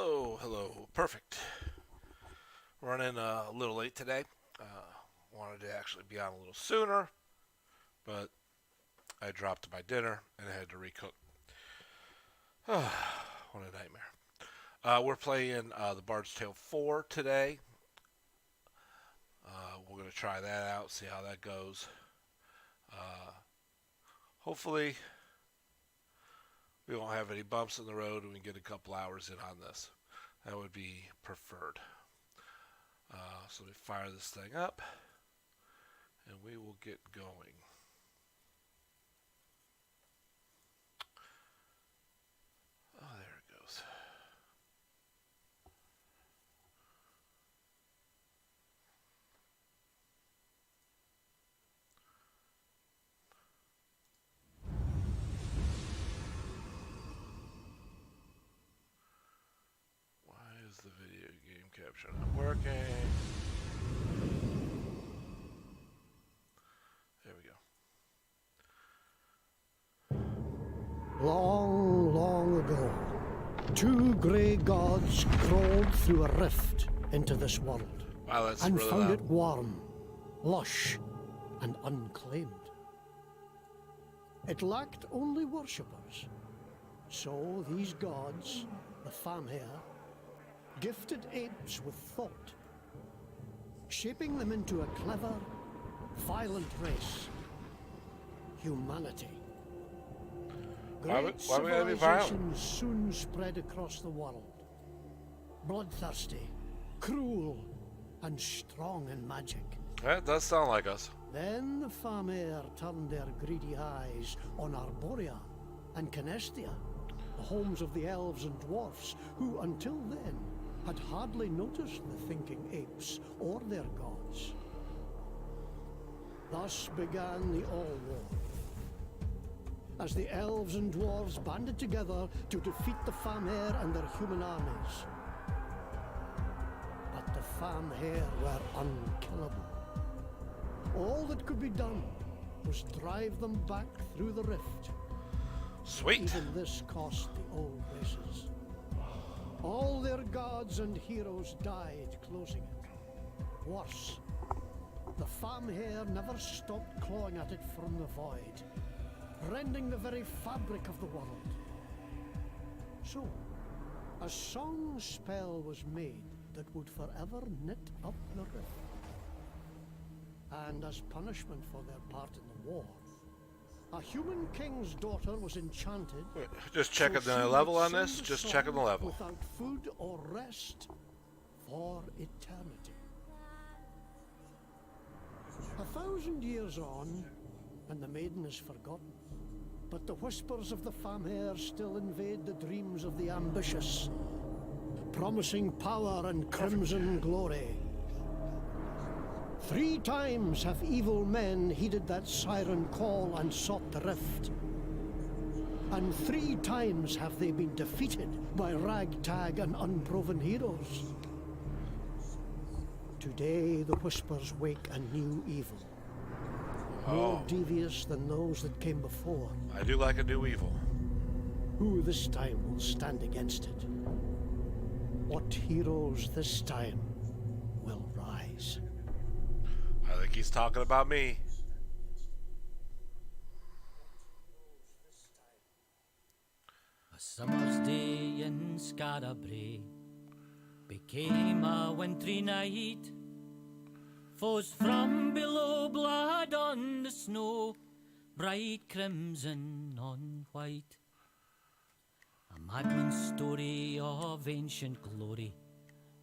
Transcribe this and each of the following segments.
Hello, hello. Perfect. Running a little late today. Wanted to actually be on a little sooner, but I dropped my dinner and I had to recook. What a nightmare. We're playing The Bard's Tale 4 today. We're going to try that out, see how that goes. Uh, Hopefully, we won't have any bumps in the road and we can get a couple hours in on this. That would be preferred. So let me fire this thing up and we will get going. Oh, there it goes. Why is the video game capture not working? There we go. Long, long ago, two grey gods crawled through a rift into this world Wow, that's and really found loud. it warm, lush, and unclaimed. It lacked only worshippers, so these gods, the Famhair, gifted apes with thought, shaping them into a clever, violent race, humanity. Why Great we gotta be violent? civilizations soon spread across the world. Bloodthirsty, cruel, and strong in magic. That does sound like us. Then the Famhair turned their greedy eyes on Arborea and Canestia, the homes of the elves and dwarfs, who until then had hardly noticed the thinking apes or their gods. Thus began the All-War, as the elves and dwarves banded together to defeat the Famhair and their human armies. But the Famhair were unkillable. All that could be done was drive them back through the rift. Sweet. Even this cost the old races. All their gods and heroes died closing it. Worse, the Famhair never stopped clawing at it from the void, rending the very fabric of the world. So, a song spell was made that would forever knit up the rift. And as punishment for their part in the war, a human king's daughter was enchanted. Just checking so the she level would on sing this. the Just song checking the level. without food or rest for eternity. 1,000 years on, and the maiden is forgotten. But the whispers of the Famhair still invade the dreams of the ambitious, promising power and crimson glory. 3 times have evil men heeded that siren call and sought the rift. And 3 times have they been defeated by ragtag and unproven heroes. Today the whispers wake a new evil, more devious than those that came before. I do like a new evil. Who this time will stand against it? What heroes this time will rise? I think he's talking about me. A summer's day in Scarabray became a wintry night. Foes from below, blood on the snow, bright crimson on white. A madman's story of ancient glory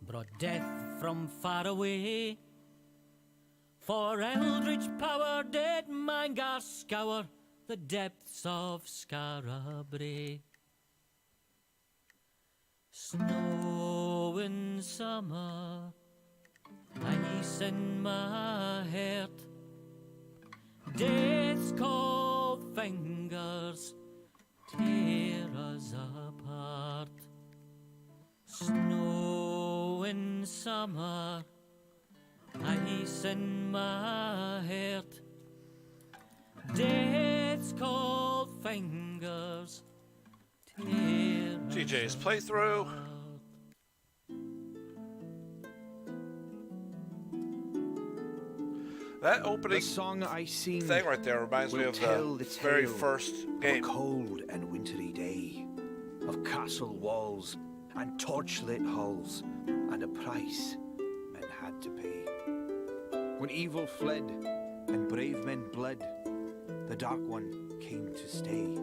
brought death from far away. For eldritch power did Mangar scour the depths of Scarabray. Snow in summer, ice in my heart, death's cold fingers tear us apart. Snow in summer, ice in my heart, death's cold fingers tear GJ's us playthrough. apart. That The opening song I sing thing right there reminds me will of tell the the very tale first of a game. cold and wintry day, of castle walls and torchlit halls, and a price men had to pay. When evil fled and brave men bled, the Dark One came to stay,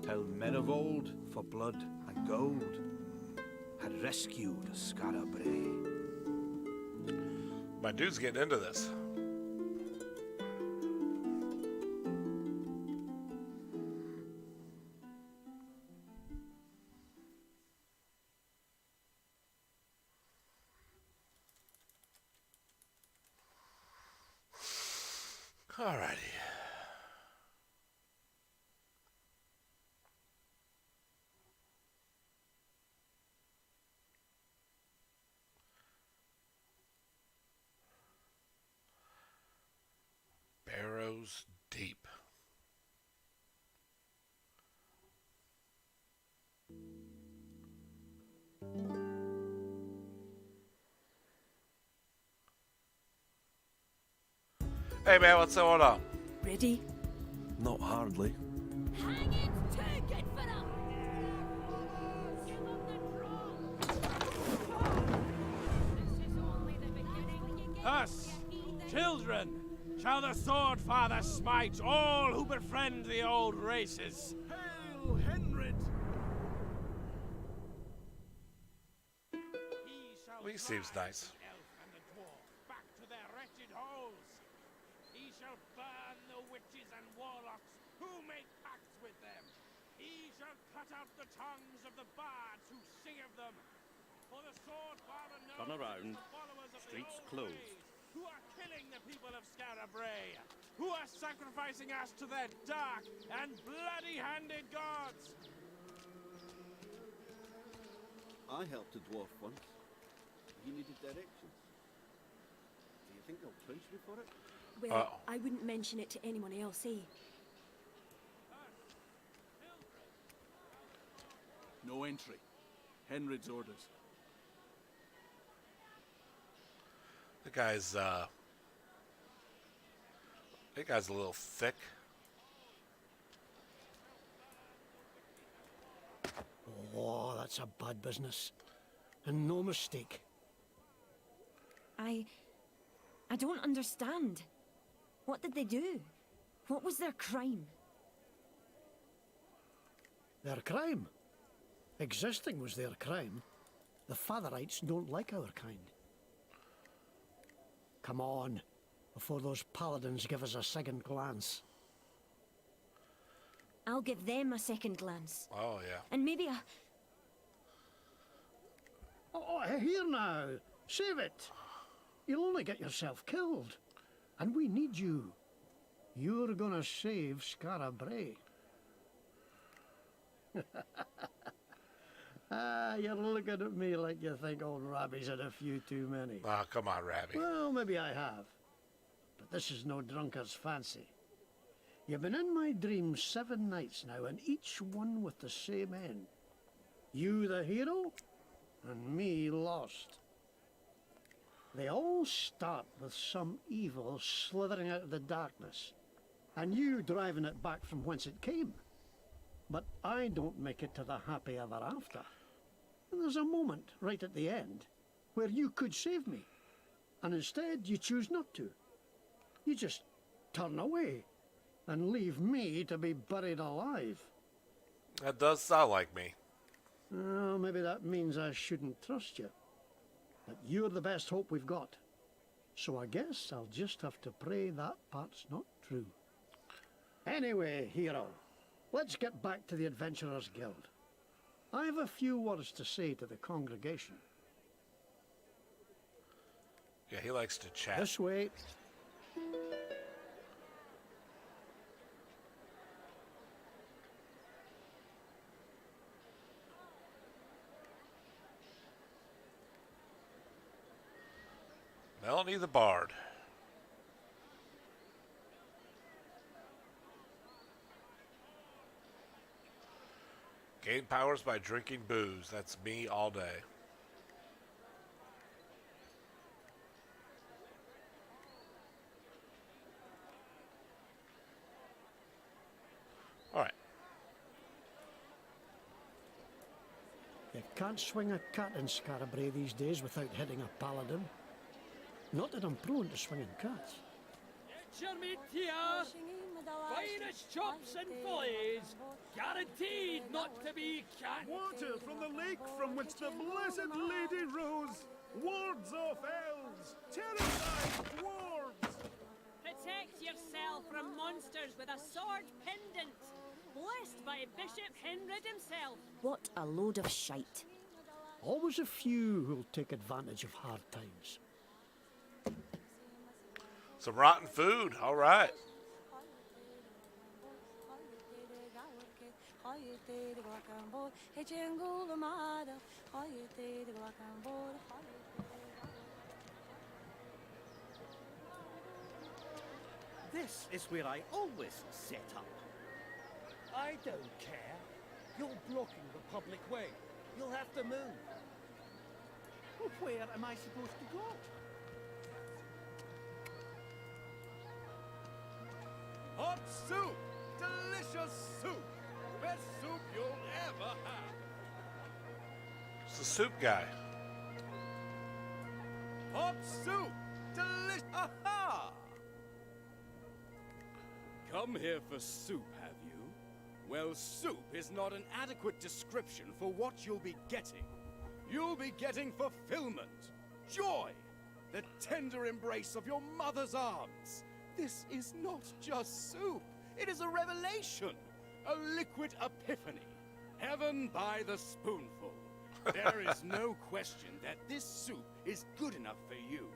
till men of old, for blood and gold, had rescued Skara Brae. My dude's getting into this. Alrighty. Barrows deep. Hey man, what's going on? Ready? Not hardly. Hang it! Take it for them! Thus, children, shall the sword father smite all who befriend the old races. Hail, Henrid! He seems nice. The elf and the dwarf back to their wretched holes. He shall burn the witches and warlocks who make pacts with them. He shall cut out the tongues of the bards who sing of them. For the sword father knows Turn around. the followers of Streets the old closed. ways, who are killing the people of Skara Brae, who are sacrificing us to their dark and bloody-handed gods. I helped a dwarf once. He needed directions. Do you think they'll punch me for it? Well, Uh-oh. I wouldn't mention it to anyone else, eh? No entry. Henrid's orders. The guy's a little thick. Oh, that's a bad business. And no mistake. I don't understand. What did they do? What was their crime? Their crime. Existing was their crime. The Fatherites don't like our kind. Come on, before those paladins give us a second glance. I'll give them a second glance. Oh yeah. And maybe a... Oh, here now. Save it. You'll only get yourself killed. And we need you. You're gonna save Skara Brae. Ah, you're looking at me like you think old Rabbie's had a few too many. Oh, come on, Rabbie. Well, maybe I have. But this is no drunkard's fancy. You've been in my dreams 7 nights now, and each one with the same end. You the hero, and me lost. They all start with some evil slithering out of the darkness, and you driving it back from whence it came. But I don't make it to the happy ever after. And there's a moment right at the end where you could save me, and instead you choose not to. You just turn away and leave me to be buried alive. That does sound like me. Well, maybe that means I shouldn't trust you. But you're the best hope we've got. So I guess I'll just have to pray that part's not true. Anyway, hero, let's get back to the Adventurers Guild. I have a few words to say to the congregation. Yeah, he likes to chat. This way. Melanie the Bard. Gain powers by drinking booze. That's me all day. You can't swing a cat in Scarabray these days without hitting a paladin. Not that I'm prone to swinging cats. Get your meat here. Finest chops and fillets. Guaranteed not to be cat. Water from the lake from which the blessed lady rose. Wards off elves. Terrified dwarves. Protect yourself from monsters with a sword pendant. Blessed by Bishop Henrid himself. What a load of shite. Always a few who'll take advantage of hard times. Some rotten food. All right. This is where I always set up. I don't care. You're blocking the public way. You'll have to move. Well, where am I supposed to go? Hot soup! Delicious soup! Best soup you'll ever have! It's the soup guy. Hot soup! Delicious! Aha! Come here for soup, have you? Well, soup is not an adequate description for what you'll be getting. You'll be getting fulfillment, joy, the tender embrace of your mother's arms. This is not just soup. It is a revelation, a liquid epiphany. Heaven by the spoonful. There is no question that this soup is good enough for you.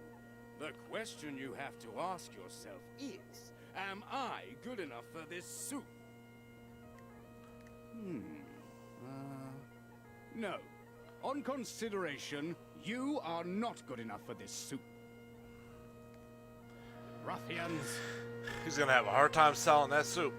The question you have to ask yourself is, am I good enough for this soup? No. On consideration, you are not good enough for this soup. Ruffians. He's going to have a hard time selling that soup.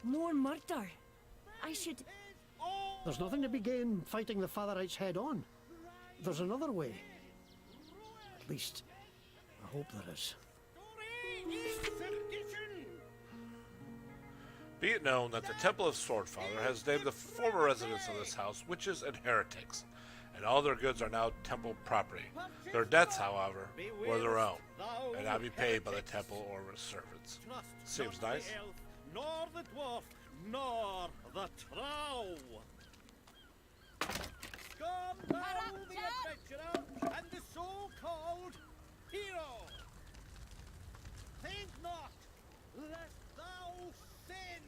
More murder. I should... There's nothing to be gained fighting the Fatherites head on. There's another way. At least, I hope there is. Be it known that the Temple of Swordfather has named the former residents of this house witches and heretics, and all their goods are now temple property. Their debts, however, were their own, and now be paid by the temple or its servants. Seems nice. Nor the dwarf, nor the trow. Come thou the adventurer and the so-called hero. Think not, lest thou sin.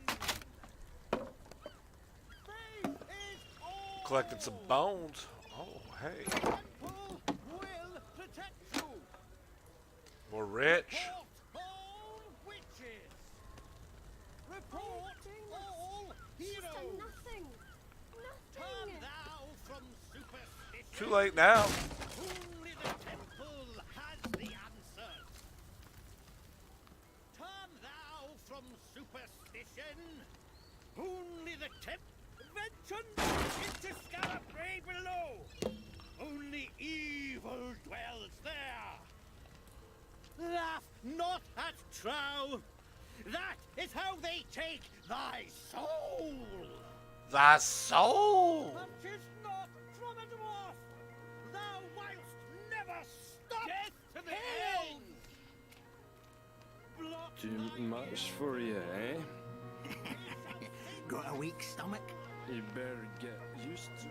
Faith is all. Collected some bones. Oh, hey. Temple will protect you. We're rich. Report all witches. Report all heroes. Nothing. Turn thou from superstition. Too late now. Only the temple has the answers. Turn thou from superstition. Only the temple. Venture not into Scarabray below. Only evil dwells there. Laugh not at Trow. That is how they take thy soul. Thy soul. Purchase not from a dwarf. Thou whilst never stop. Death to the end. Block Too much for you, eh? Got a weak stomach? You better get used to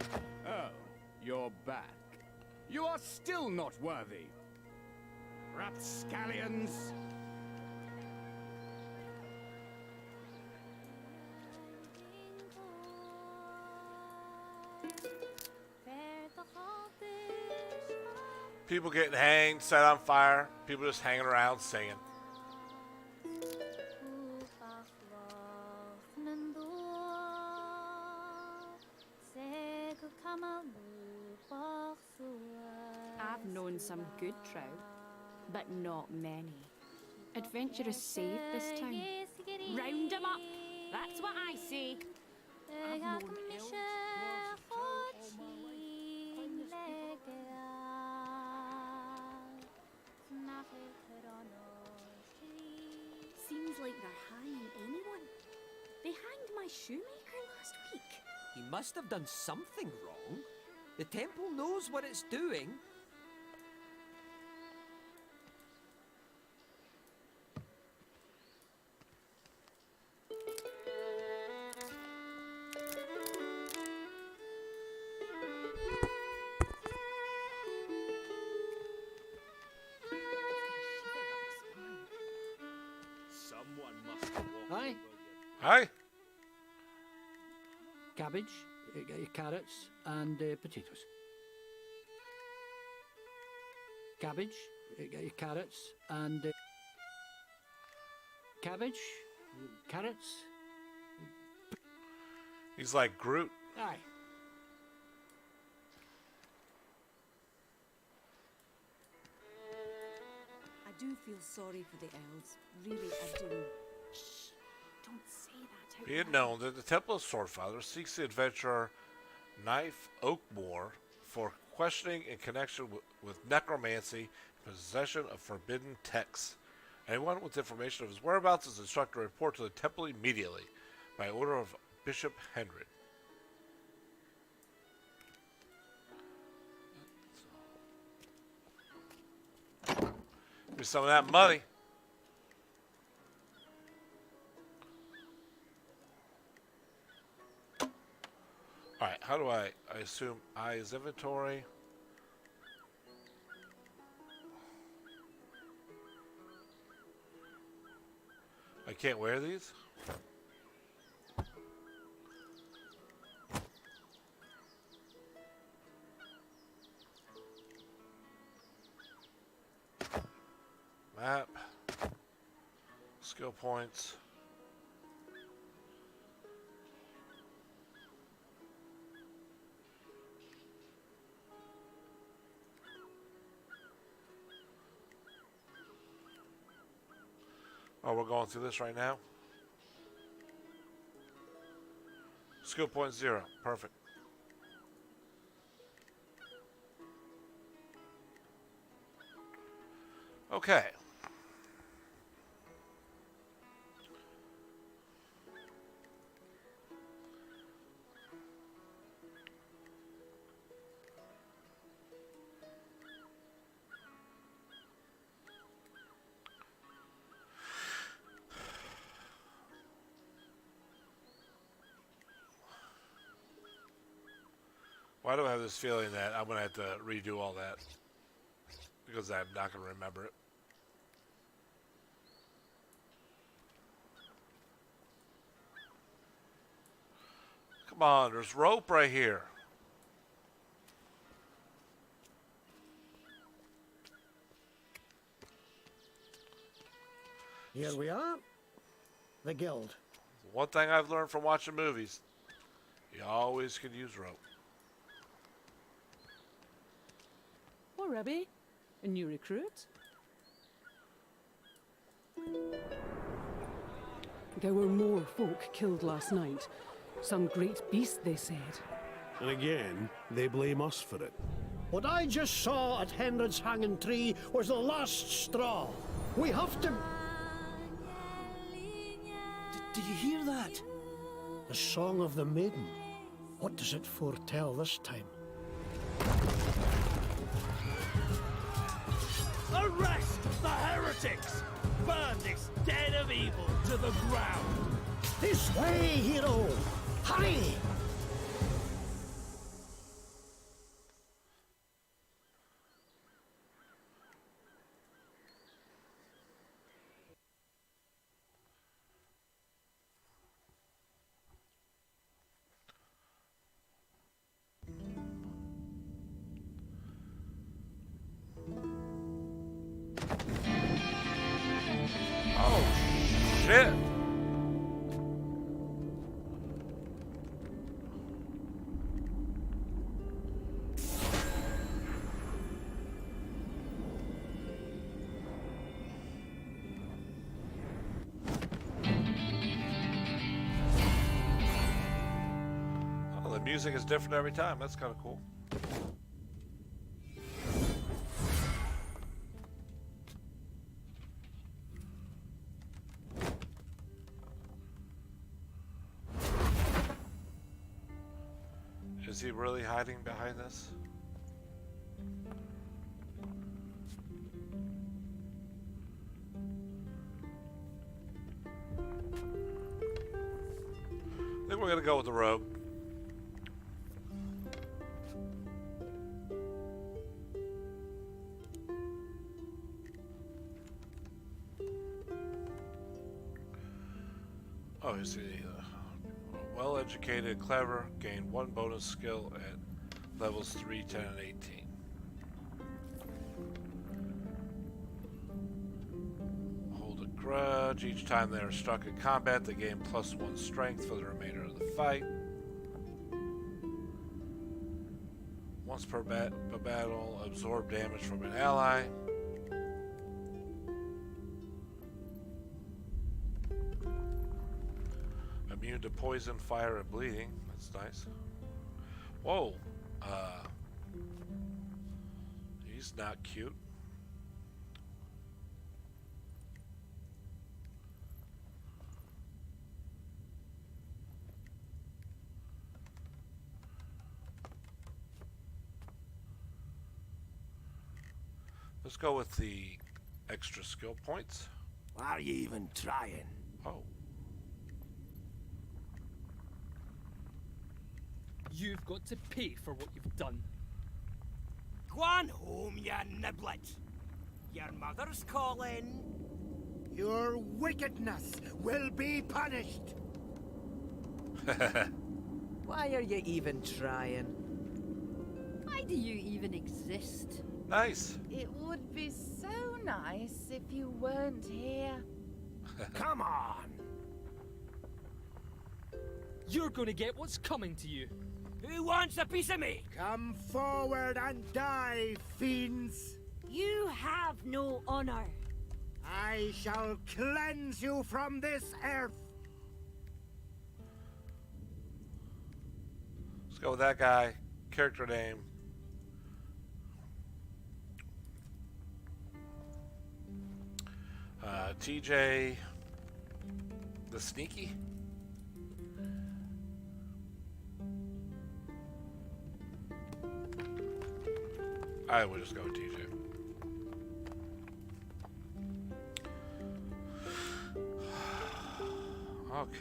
it. Oh, you're back. You are still not worthy. Rapscallions. People getting hanged, set on fire. People just hanging around singing. I've known some good trout, but not many. Adventurous safe this time. Round 'em up. That's what I say. I've known elves, dwarves, seems like they're hanging anyone. They hanged my shoemaker last week. He must have done something wrong. The temple knows what it's doing. Someone must have walked Aye. Hi. Cabbage, carrots, and potatoes. Cabbage, carrots, and cabbage, carrots. He's like Groot. Aye. I do feel sorry for the elves. Really, I do. Shh! Don't say that out Be it loud. known that the Temple of Swordfather seeks the adventurer Knife Oakmore for questioning in connection with necromancy and possession of forbidden texts. Anyone with information of his whereabouts is instructed to report to the temple immediately by order of Bishop Henry. Give me some of that money. Alright, how do I assume I is inventory? I can't wear these? Map. Skill points. Oh, we're going through this right now? Skill point 0. Perfect. Okay. Why do I have this feeling that I'm going to have to redo all that? Because I'm not going to remember it. Come on, there's rope right here. Here we are. The guild. One thing I've learned from watching movies, you always can use rope. Oh, Rebbe, a new recruit? There were more folk killed last night. Some great beast, they said. And again, they blame us for it. What I just saw at Henred's hanging tree was the last straw. We have to... Did you hear that? The song of the maiden. What does it foretell this time? Arrest the heretics! Burn this den of evil to the ground! This way, hero! Hurry! Oh, shit. music is different every time. That's kind of cool. Is he really hiding behind this? I think we're gonna go with the rogue. Oh, he's well-educated, clever, gained 1 bonus skill at levels 3, 10, and 18. Hold a grudge. Each time they are struck in combat, they gain +1 strength for the remainder of the fight. Once per battle, absorb damage from an ally. Immune to poison, fire, and bleeding. That's nice. Whoa. He's not cute. Let's go with the extra skill points. Why are you even trying? Oh. You've got to pay for what you've done. Go on home, you niblet. Your mother's calling. Your wickedness will be punished. Why are you even trying? Why do you even exist? Nice. It would be so nice if you weren't here. Come on. You're gonna get what's coming to you. Who wants a piece of me? Come forward and die, fiends. You have no honor. I shall cleanse you from this earth. Let's go with that guy. Character name. TJ the Sneaky. I would just go with TJ. Okay.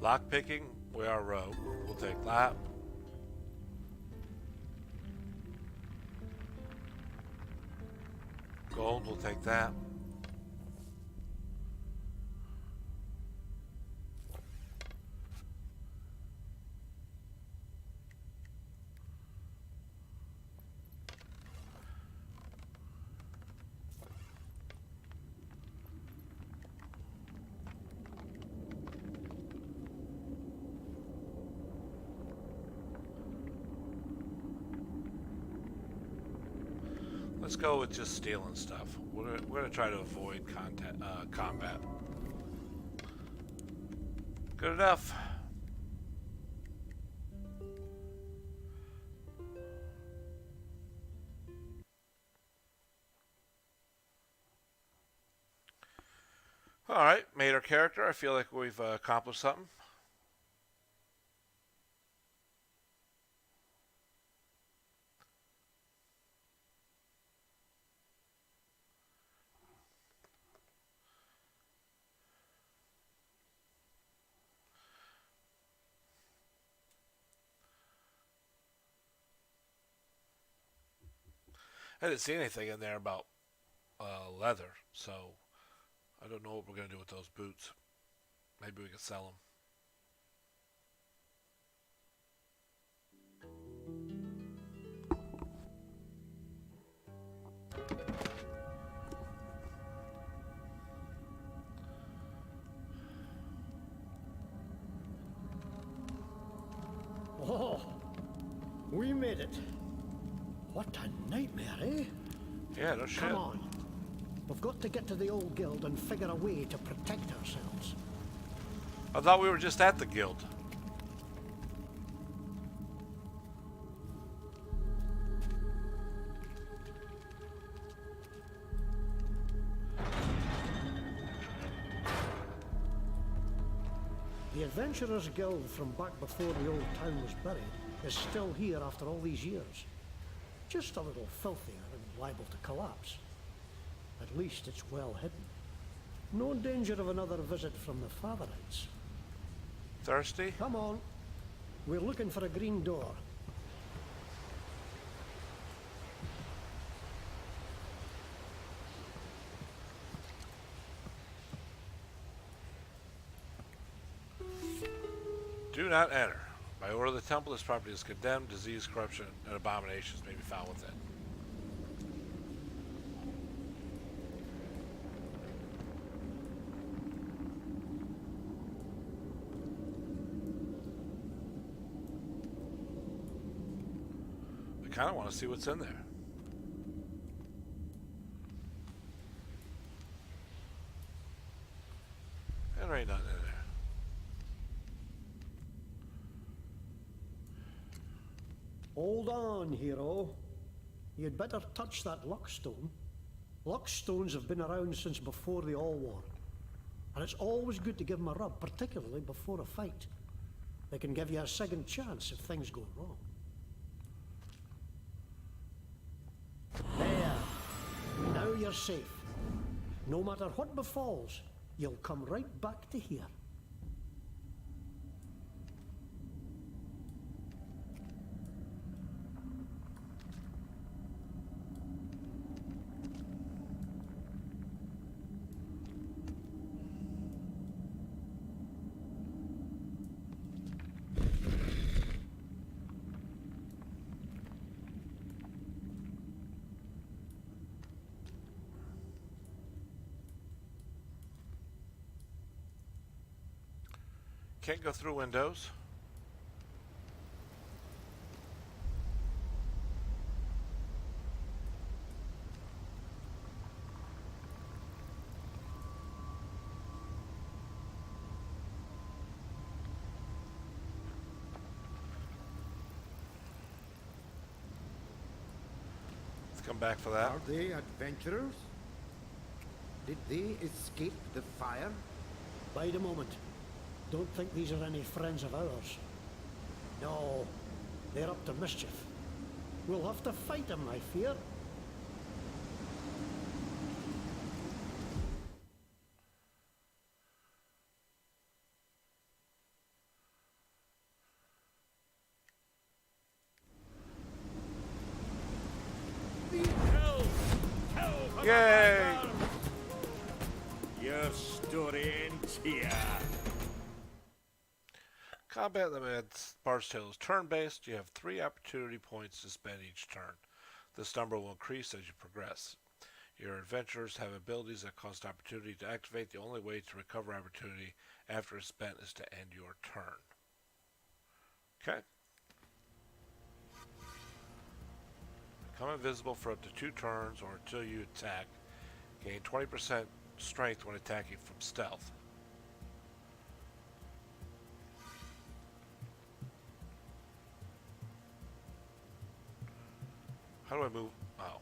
Lock picking, we are rogue. We'll take that. Gold, we'll take that. Let's go with just stealing stuff. We're gonna try to avoid combat. Good enough. All right, made our character. I feel like we've accomplished something. I didn't see anything in there about leather, so I don't know what we're going to do with those boots. Maybe we can sell them. made it. What a nightmare, eh? Yeah, no shit. Come on. We've got to get to the old guild and figure a way to protect ourselves. I thought we were just at the guild. The Adventurers Guild from back before the old town was buried is still here after all these years. Just a little filthier and liable to collapse. At least it's well hidden. No danger of another visit from the Fatherites. Thirsty? Come on. We're looking for a green door. Do not enter. By order of the temple, this property is condemned. Disease, corruption, and abominations may be found within. I kind of want to see what's in there. There ain't nothing in there. Hold on, hero. You'd better touch that luckstone. Luckstones have been around since before the All War. And it's always good to give them a rub, particularly before a fight. They can give you a second chance if things go wrong. There. Now you're safe. No matter what befalls, you'll come right back to here. Can't go through windows. Let's come back for that. Are they adventurers? Did they escape the fire? Wait a moment. Don't think these are any friends of ours. No, they're up to mischief. We'll have to fight them, I fear. Yay! Your story ends here. Combat limited Bard's Tale is turn-based. You have 3 opportunity points to spend each turn. This number will increase as you progress. Your adventurers have abilities that cost opportunity to activate. The only way to recover opportunity after it's spent is to end your turn. Okay. Become invisible for up to 2 turns or until you attack. Gain 20% strength when attacking from stealth. How do I move? Oh.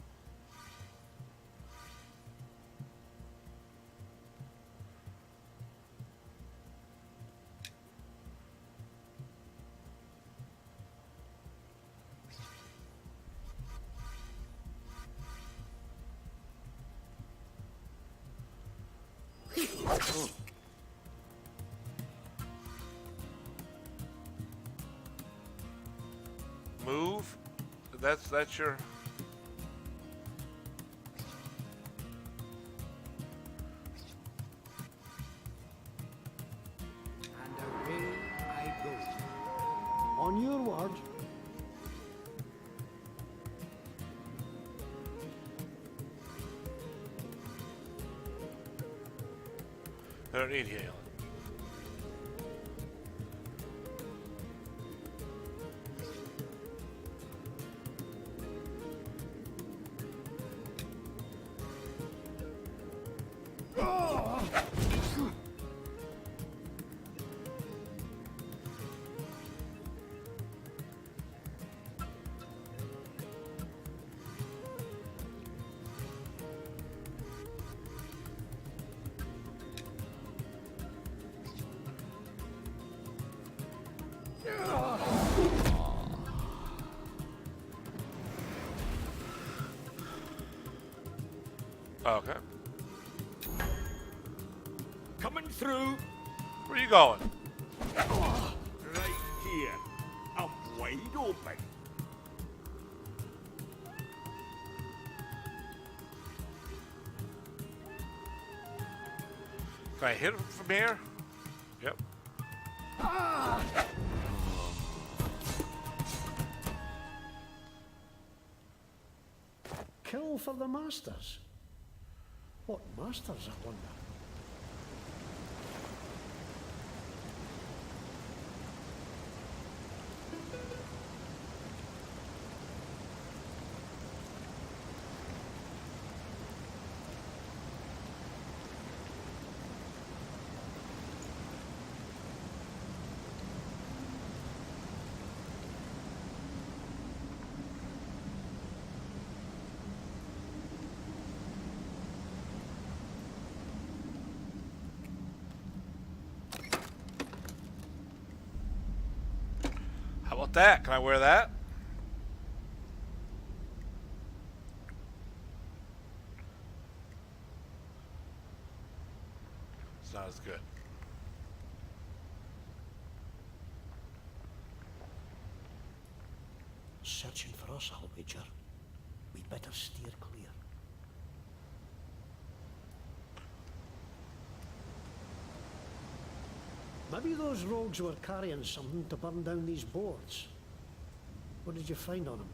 Move? That's your... On your word. I don't need healing. Okay. Coming through. Where you going? Right here. I'm wide open. Can I hit him from here? Yep. Kill for the masters. What masters, I wonder? How about that? Can I wear that? It's not as good. Searching for us, I'll wager. We'd better steer clear. Maybe those rogues were carrying something to burn down these boards. What did you find on them?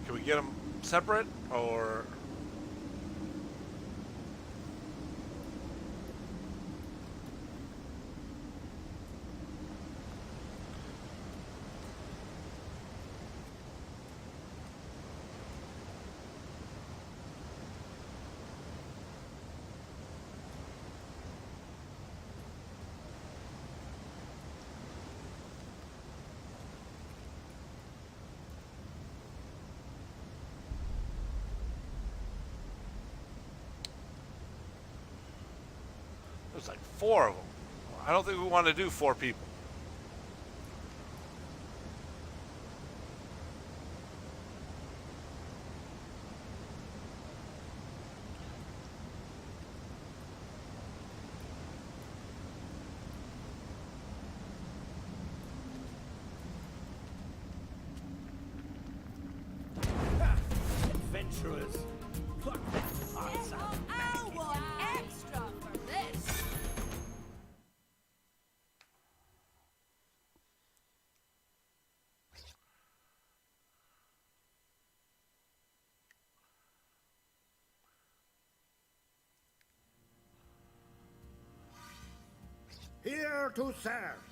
Can we get them separate, or? There's like 4 of them. I don't think we want to do 4 people. Adventurers. Fuck that answer. I want extra for this. Here to serve.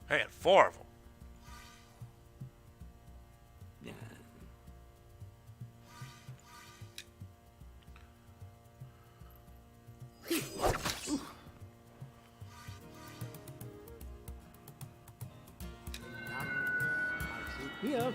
Hey, and 4 of them. Here.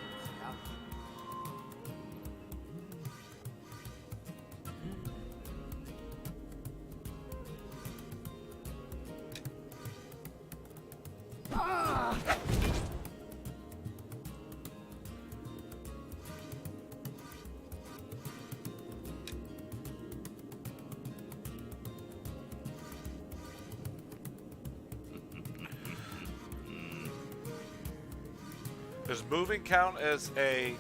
Does moving count as a...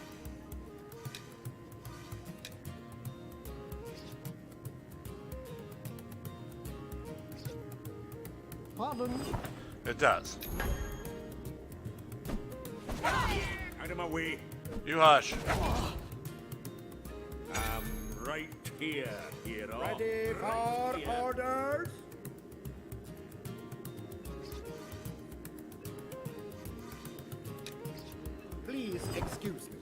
Pardon? It does. Out of my way. You hush. I'm right here, hero. Ready for orders? Please excuse me.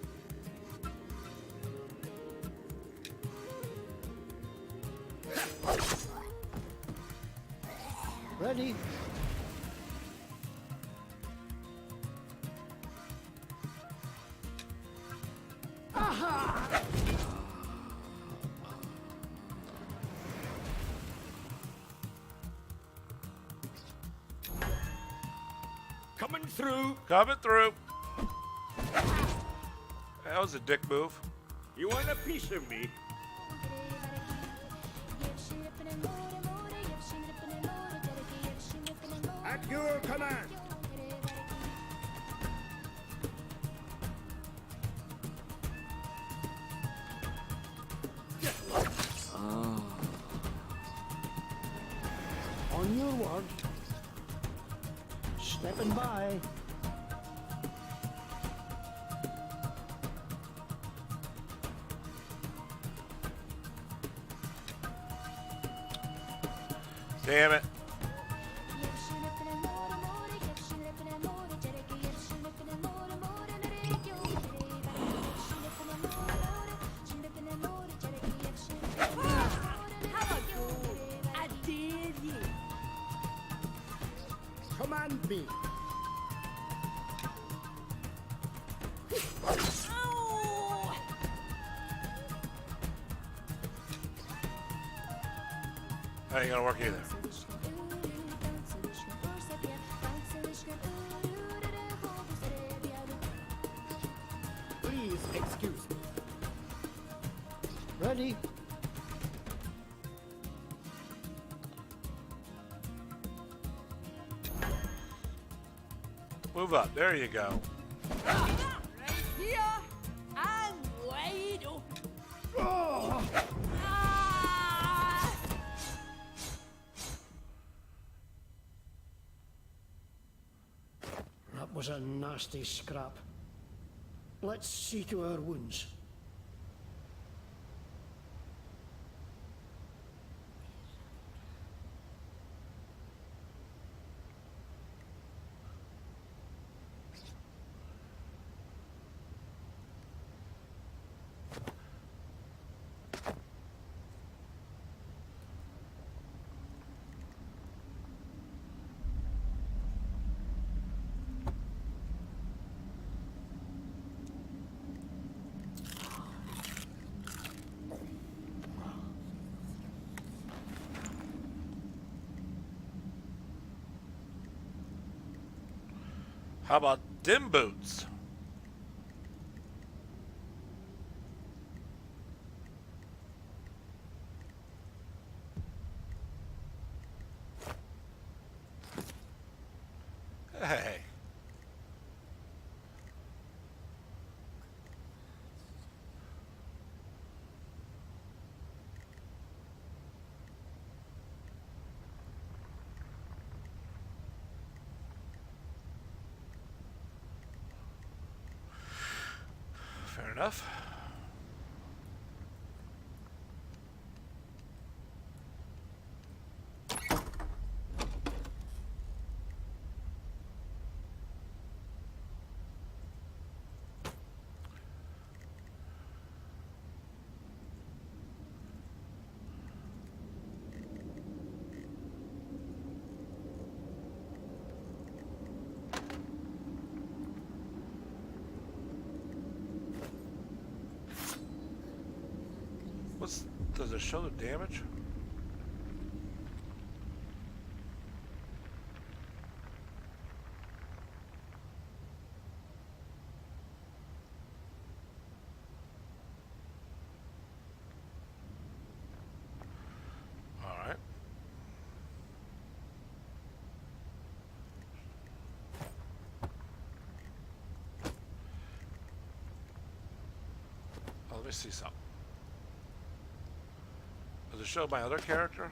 Ready? Aha! Coming through. Coming through. That was a dick move. You want a piece of me? At your command. On your word. Stepping by. Damn it. I dare you. Command me. Oh! That ain't gonna work either. Please excuse me. Ready? Move up. There you go. Right here and wide open. Oh! Ah! That was a nasty scrap. Let's see to our wounds. How about dim boots? Hey. Fair enough. Does it show the damage? All right. Oh, let me see something. Does it show my other character?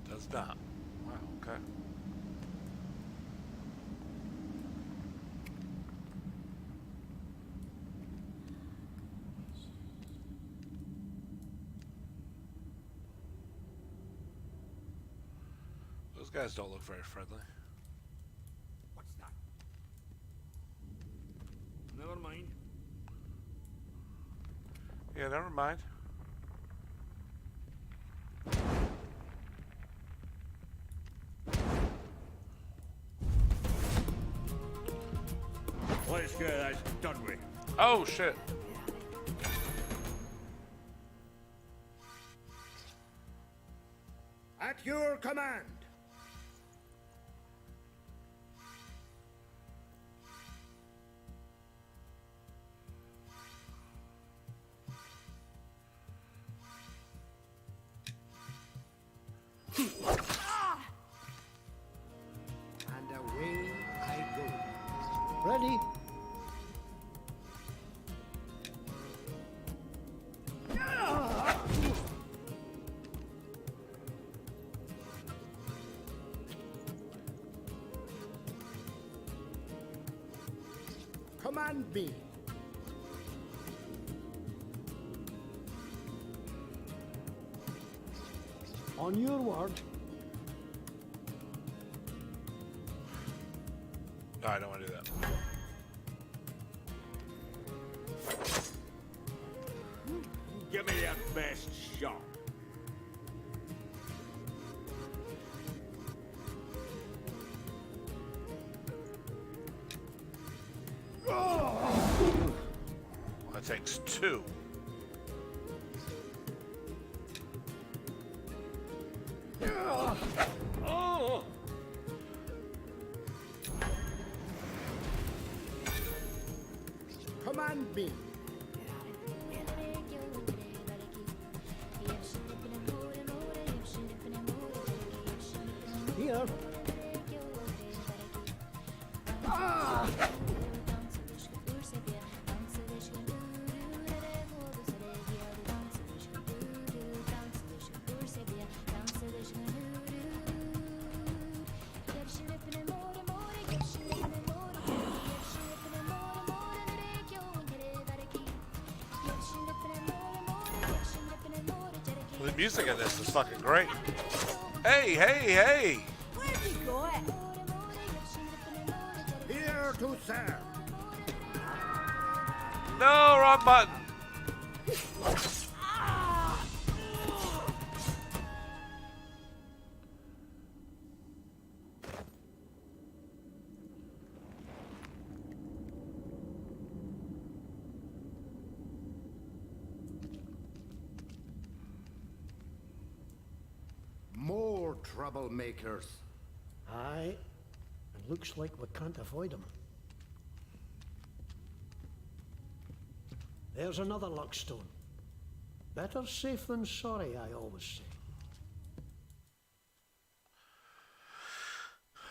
Does not. Wow, okay. Those guys don't look very friendly. Never mind. Yeah, never mind. Let's get this done with. Oh, shit. At your command. And away I go. Ready? Command me. On your word. No, I don't want to do that. Give me your best shot. That takes two. Oh! Command me. Here. The music in this is fucking great. Hey, hey, hey! Where'd you go it? Here to serve. No, wrong button. More troublemakers. Aye. It looks like we can't avoid them. There's another luckstone. Better safe than sorry, I always say.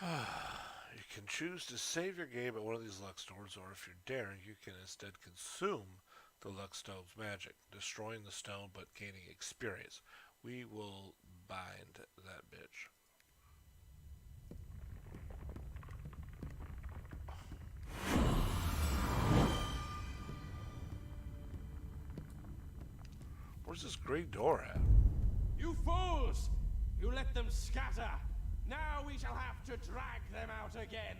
You can choose to save your game at one of these luck stones, or if you're daring, you can instead consume the luck stone's magic, destroying the stone but gaining experience. We will bind that bitch. Where's this great door at? You fools! You let them scatter. Now we shall have to drag them out again.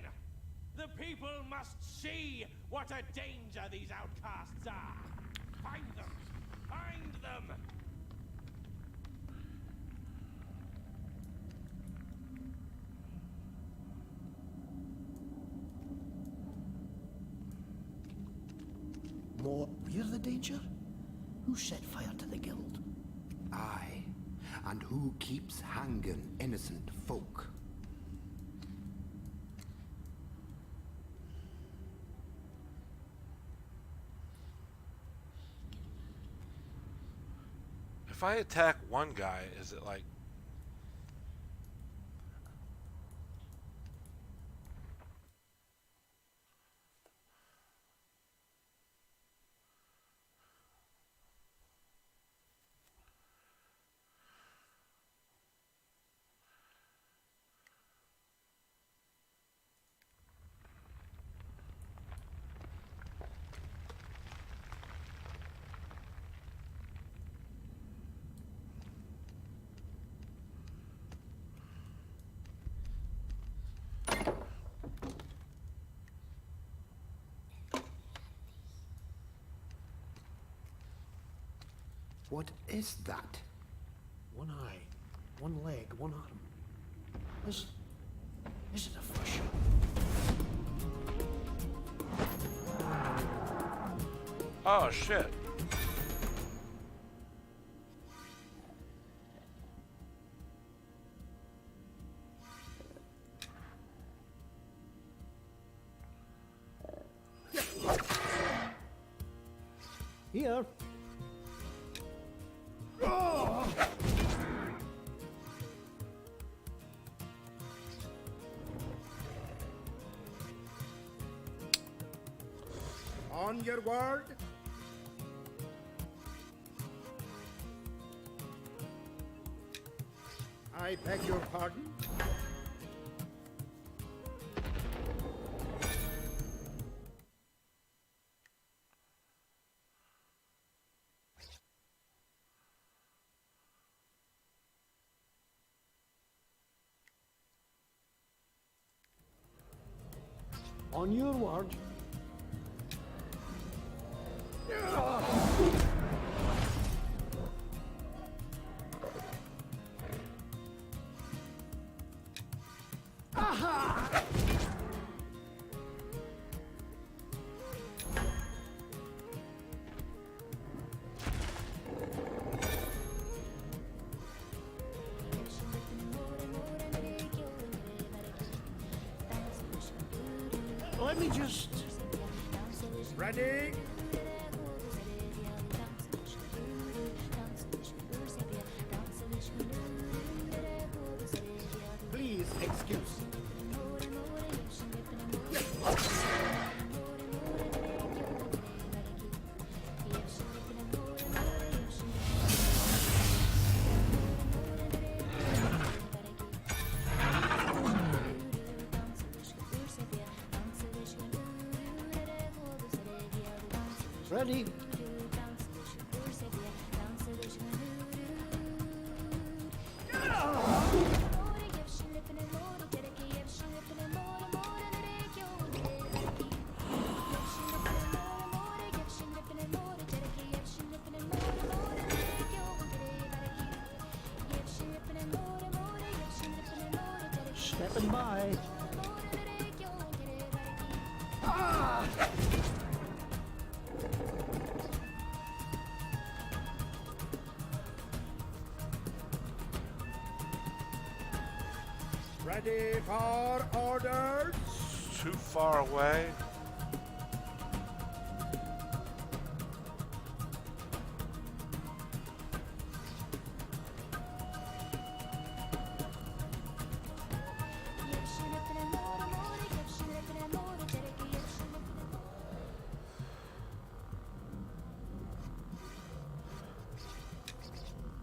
The people must see what a danger these outcasts are. Find them! Find them! More. We're the danger? Who set fire to the guild? Aye. And who keeps hanging innocent folk? If I attack one guy, is it like... What is that? One eye, one leg, one arm. Is it a fish? Oh, shit. Here. On your word? I beg your pardon? On your word. Aha! Let me just... Ready? Please excuse. Ready? Stepping by. Ah! Ready for orders? Too far away.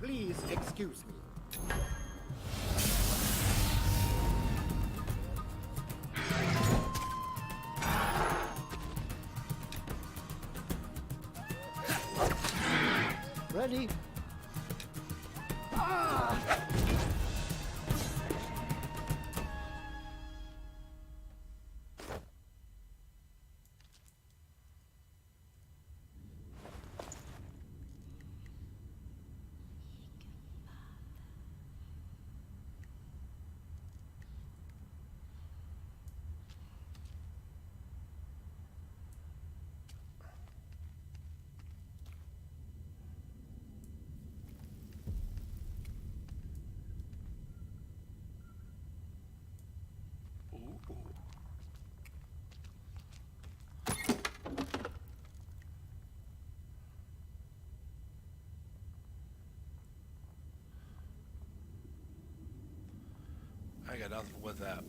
Please excuse me. Ready? Ah! I got nothing with that.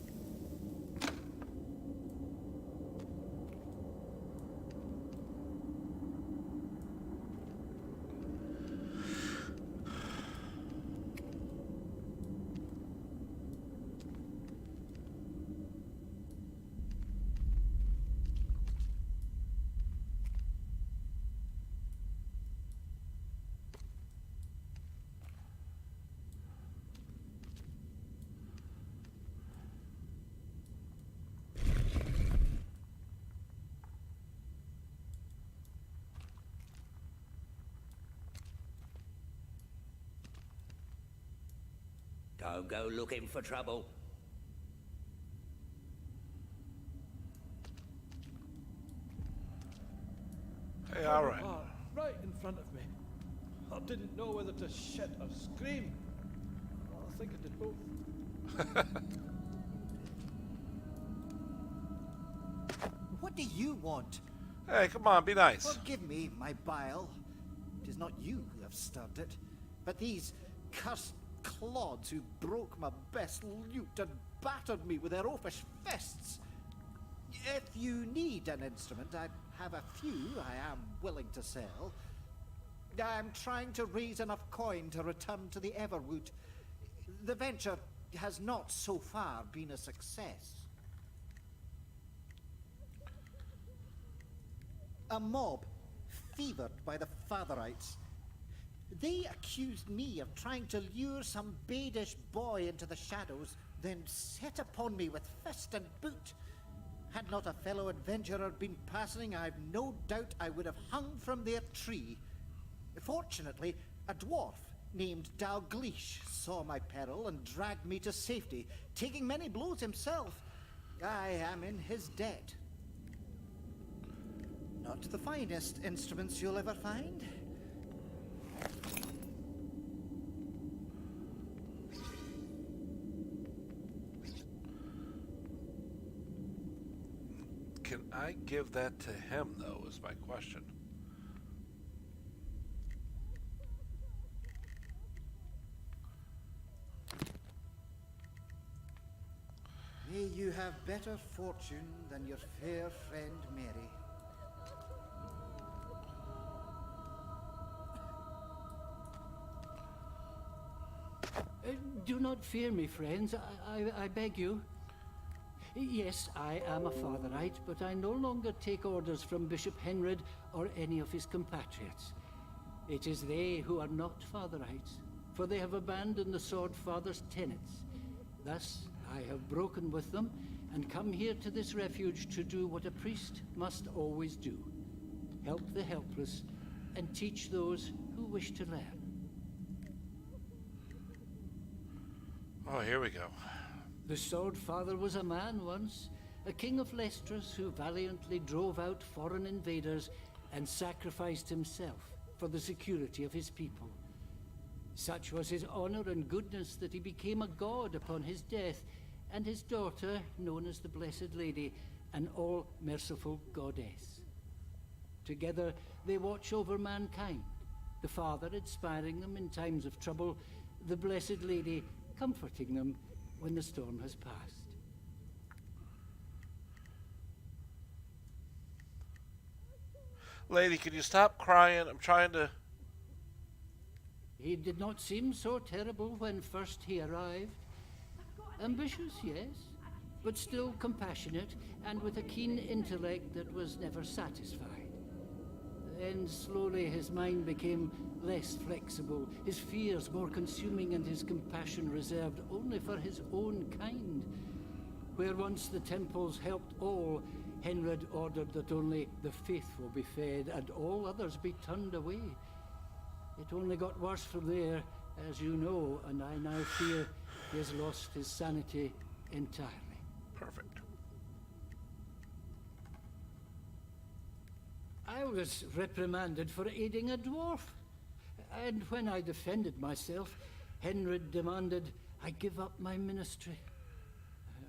Don't go looking for trouble. Hey, all right. Right in front of me. I didn't know whether to shit or scream. Well, I think I did both. What do you want? Hey, come on, be nice. Forgive me, my bile. It is not you who have stirred it, but these cursed clods who broke my best lute and battered me with their oafish fists. If you need an instrument, I have a few I am willing to sell. I'm trying to raise enough coin to return to the Everwood. The venture has not so far been a success. A mob, fevered by the Fatherites. They accused me of trying to lure some badish boy into the shadows, then set upon me with fist and boot. Had not a fellow adventurer been passing, I've no doubt I would have hung from their tree. Fortunately, a dwarf named Dalgleish saw my peril and dragged me to safety, taking many blows himself. I am in his debt. Not the finest instruments you'll ever find. Can I give that to him, though, is my question. May you have better fortune than your fair friend Mary. Do not fear me, friends. I beg you. Yes, I am a Fatherite, but I no longer take orders from Bishop Henrid or any of his compatriots. It is they who are not Fatherites, for they have abandoned the Sword Father's tenets. Thus, I have broken with them and come here to this refuge to do what a priest must always do. Help the helpless and teach those who wish to learn. Oh, here we go. The Sword Father was a man once, a king of Lestras who valiantly drove out foreign invaders and sacrificed himself for the security of his people. Such was his honor and goodness that he became a god upon his death, and his daughter, known as the Blessed Lady, an all-merciful goddess. Together, they watch over mankind, the Father inspiring them in times of trouble, the Blessed Lady comforting them when the storm has passed. Lady, can you stop crying? I'm trying to... He did not seem so terrible when first he arrived. Ambitious, yes, but still compassionate and with a keen intellect that was never satisfied. Then slowly his mind became less flexible, his fears more consuming and his compassion reserved only for his own kind. Where once the temples helped all, Henrid ordered that only the faithful be fed and all others be turned away. It only got worse from there, as you know, and I now fear he has lost his sanity entirely. Perfect. I was reprimanded for aiding a dwarf, and when I defended myself, Henrid demanded I give up my ministry.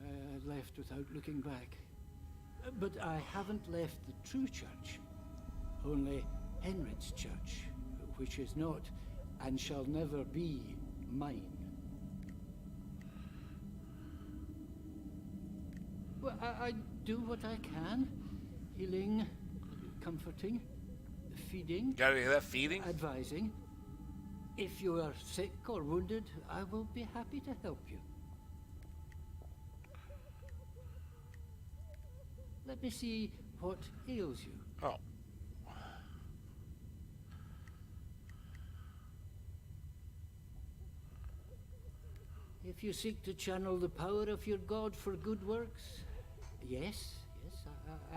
I left without looking back. But I haven't left the true church, only Henrid's church, which is not and shall never be mine. Well, I do what I can, healing, comforting, feeding. Got any of that feeding? Advising. If you are sick or wounded, I will be happy to help you. Let me see what ails you. Oh. If you seek to channel the power of your god for good works, yes,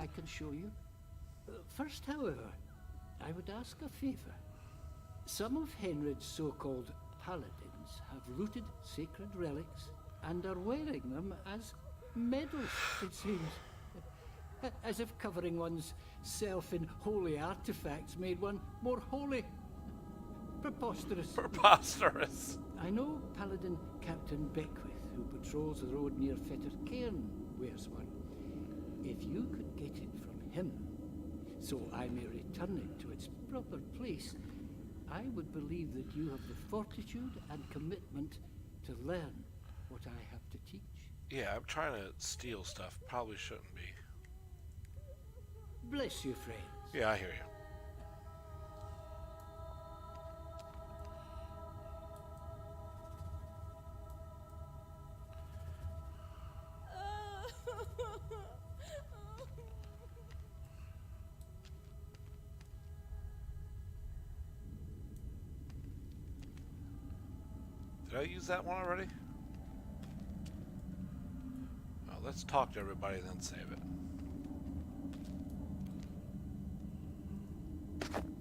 I can show you. First, however, I would ask a favor. Some of Henrid's so-called paladins friends have looted sacred relics and are wearing them as medals, it seems. As if covering one's self in holy artifacts made one more holy. Preposterous. Preposterous. I know Paladin Captain Beckwith, who patrols the road near Fetter Cairn, wears one. If you could get it from him, so I may return it to its proper place, I would believe that you have the fortitude and commitment to learn what I have to teach. Yeah, I'm trying to steal stuff. Probably shouldn't be. Bless you, friends. Yeah, I hear you. Did I use that one already? Well, let's talk to everybody and then save it.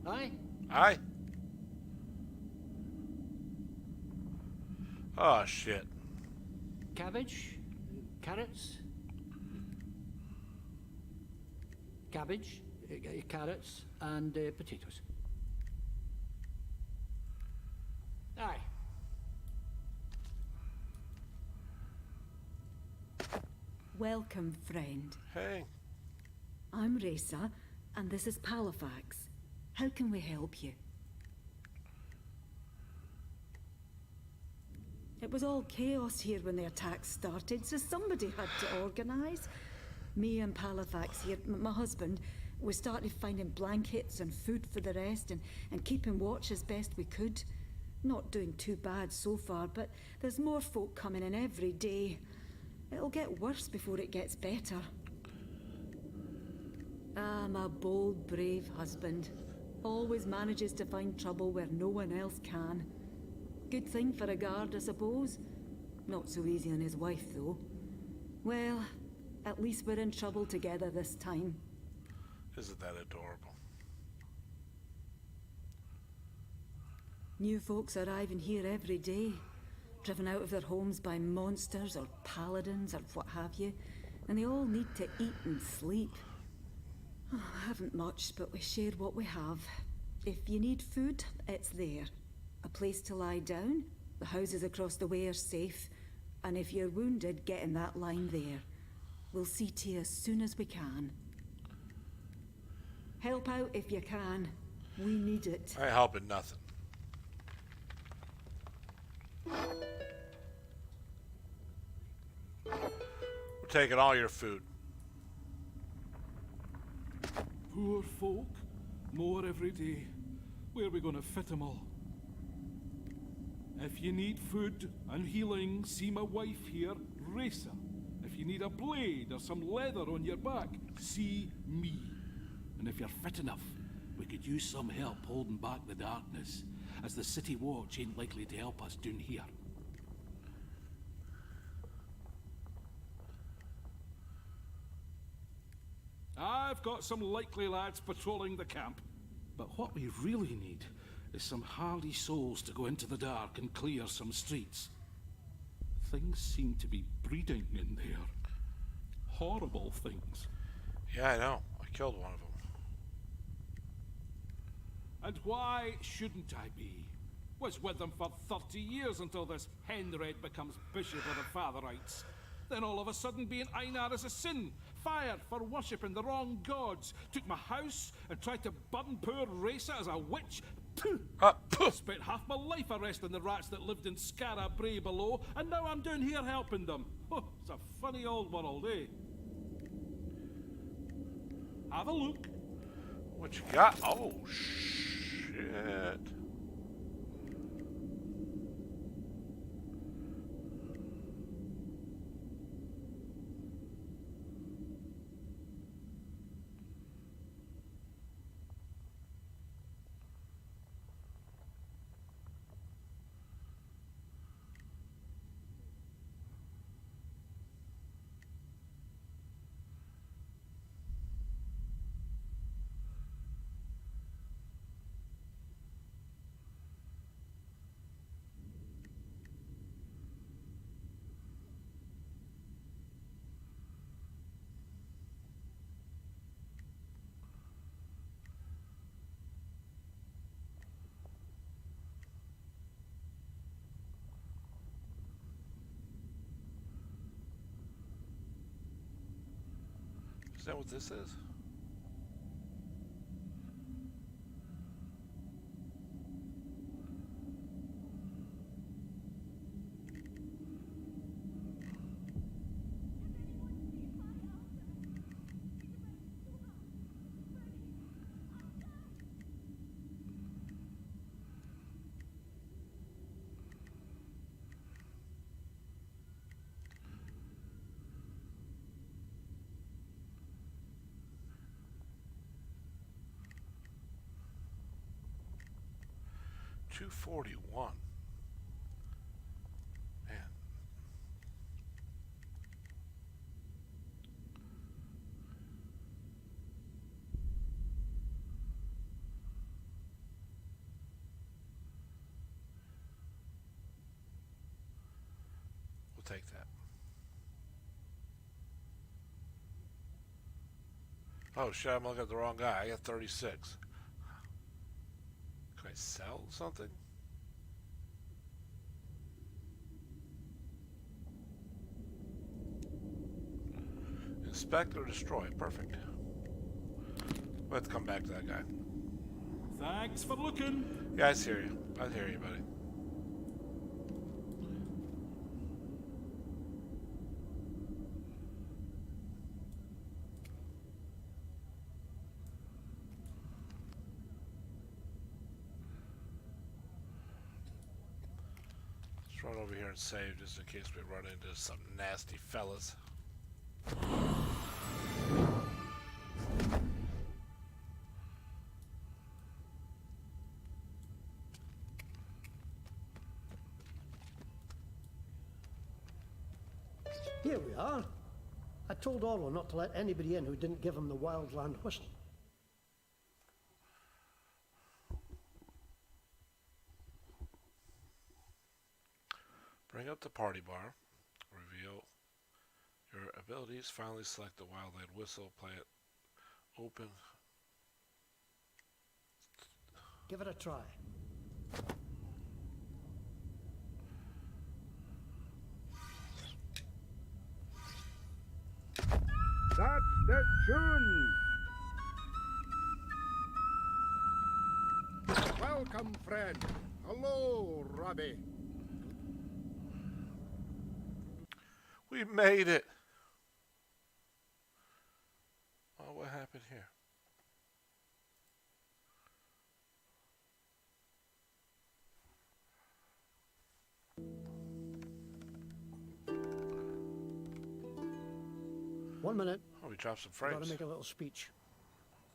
Aye? Aye? Oh, shit. Cabbage, carrots, cabbage, carrots, and potatoes. Aye. Welcome, friend. Hey. I'm Resa, and this is Palafax. How can we help you? It was all chaos here when the attack started, so somebody had to organise. Me and Palafax here, my husband, we started finding blankets and food for the rest and keeping watch as best we could. Not doing too bad so far, but there's more folk coming in every day. It'll get worse before it gets better. Ah, my bold, brave husband. Always manages to find trouble where no one else can. Good thing for a guard, I suppose. Not so easy on his wife, though. Well, at least we're in trouble together this time. Isn't that adorable? New folks arriving here every day, driven out of their homes by monsters or paladins or what have you, and they all need to eat and sleep. Oh, I haven't much, but we share what we have. If you need food, it's there. A place to lie down, the houses across the way are safe, and if you're wounded, get in that line there. We'll see to you as soon as we can. Help out if you can. We need it. I ain't helping nothing. We're taking all your food. Poor folk. More every day. Where are we going to fit them all? If you need food and healing, see my wife here, Resa. If you need a blade or some leather on your back, see me. And if you're fit enough, we could use some help holding back the darkness, as the city watch ain't likely to help us down here. I've got some likely lads patrolling the camp. But what we really need is some hardy souls to go into the dark and clear some streets. Things seem to be breeding in there. Horrible things. Yeah, I know. I killed one of them. And why shouldn't I be? Was with them for 30 years until this Henred becomes Bishop of the Fatherites. Then all of a sudden being Einar is a sin, fired for worshipping the wrong gods, took my house and tried to burn poor Resa as a witch. Spent half my life arresting the rats that lived in Skara Brae below, and now I'm down here helping them. Oh, it's a funny old world, eh? Have a look. What you got? Oh, shit. that what this is? $241. Man. We'll take that. Oh shit, I'm looking at the wrong guy. I got 36. Can I sell something? Inspect or destroy. Perfect. Let's come back to that guy. Thanks for looking. Yeah, I hear you. I hear you, buddy. Let's run over here and save just in case we run into some nasty fellas. Here we are. I told Orlo not to let anybody in who didn't give him the wildland whistle. Bring up the party bar. Reveal your abilities. Finally select the wildland whistle. Play it. Open. Give it a try. That's the tune! Welcome, friend. Hello, Robbie. We made it! Oh, what happened here? One minute. Oh, we dropped some I've frames. got to make a little speech.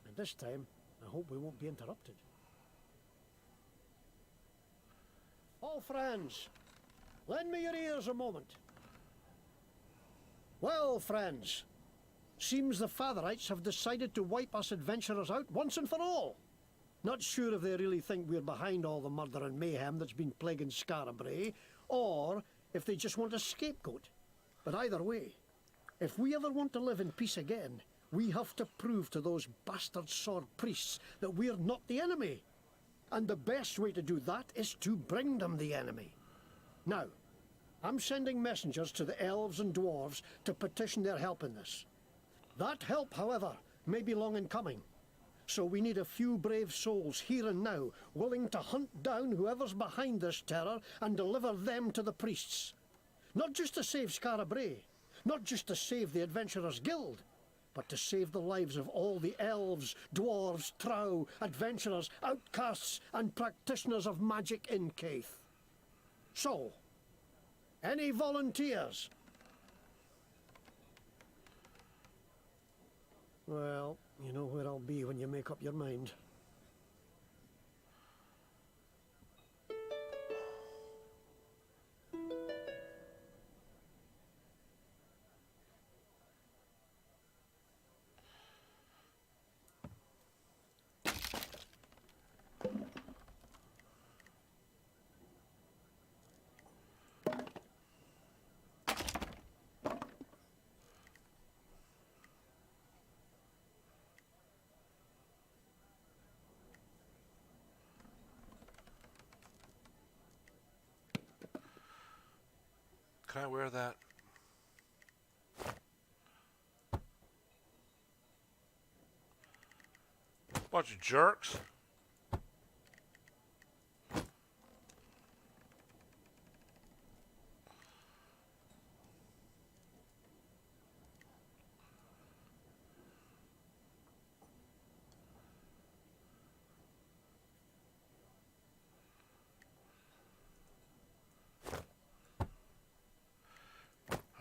And this time, I hope we won't be interrupted. All friends, lend me your ears a moment. Well, friends, seems the Fatherites have decided to wipe us adventurers out once and for all. Not sure if they really think we're behind all the murder and mayhem that's been plaguing Scarabray, or if they just want a scapegoat. But either way, if we ever want to live in peace again, we have to prove to those bastard sword priests that we're not the enemy. And the best way to do that is to bring them the enemy. Now, I'm sending messengers to the elves and dwarves to petition their help in this. That help, however, may be long in coming. So we need a few brave souls here and now, willing to hunt down whoever's behind this terror and deliver them to the priests. Not just to save Scarabray, not just to save the Adventurers Guild, but to save the lives of all the elves, dwarves, trow, adventurers, outcasts, and practitioners of magic in Caith. So, any volunteers? Well, you know where I'll be when you make up your mind. Can I wear that? Bunch of jerks.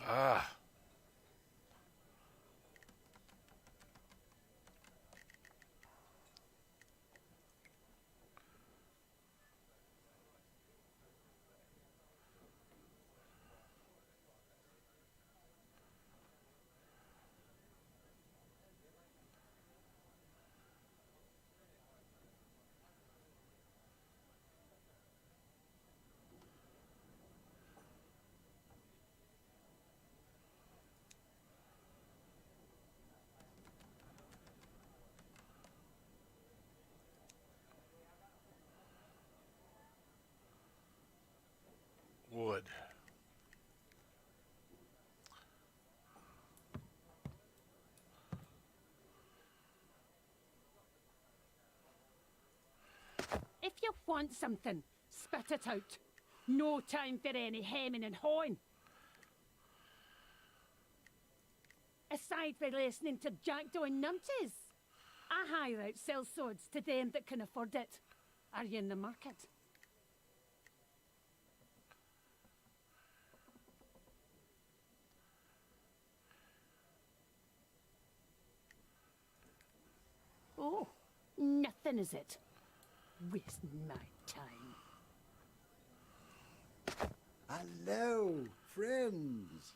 Ah. Wood. If you want something, spit it out. No time for any hemming and hawing. Aside from listening to jackdaw and numpties, I hire out sellswords to them that can afford it. Are you in the market? Oh, nothing is it? Wasting my time. Hello, friends.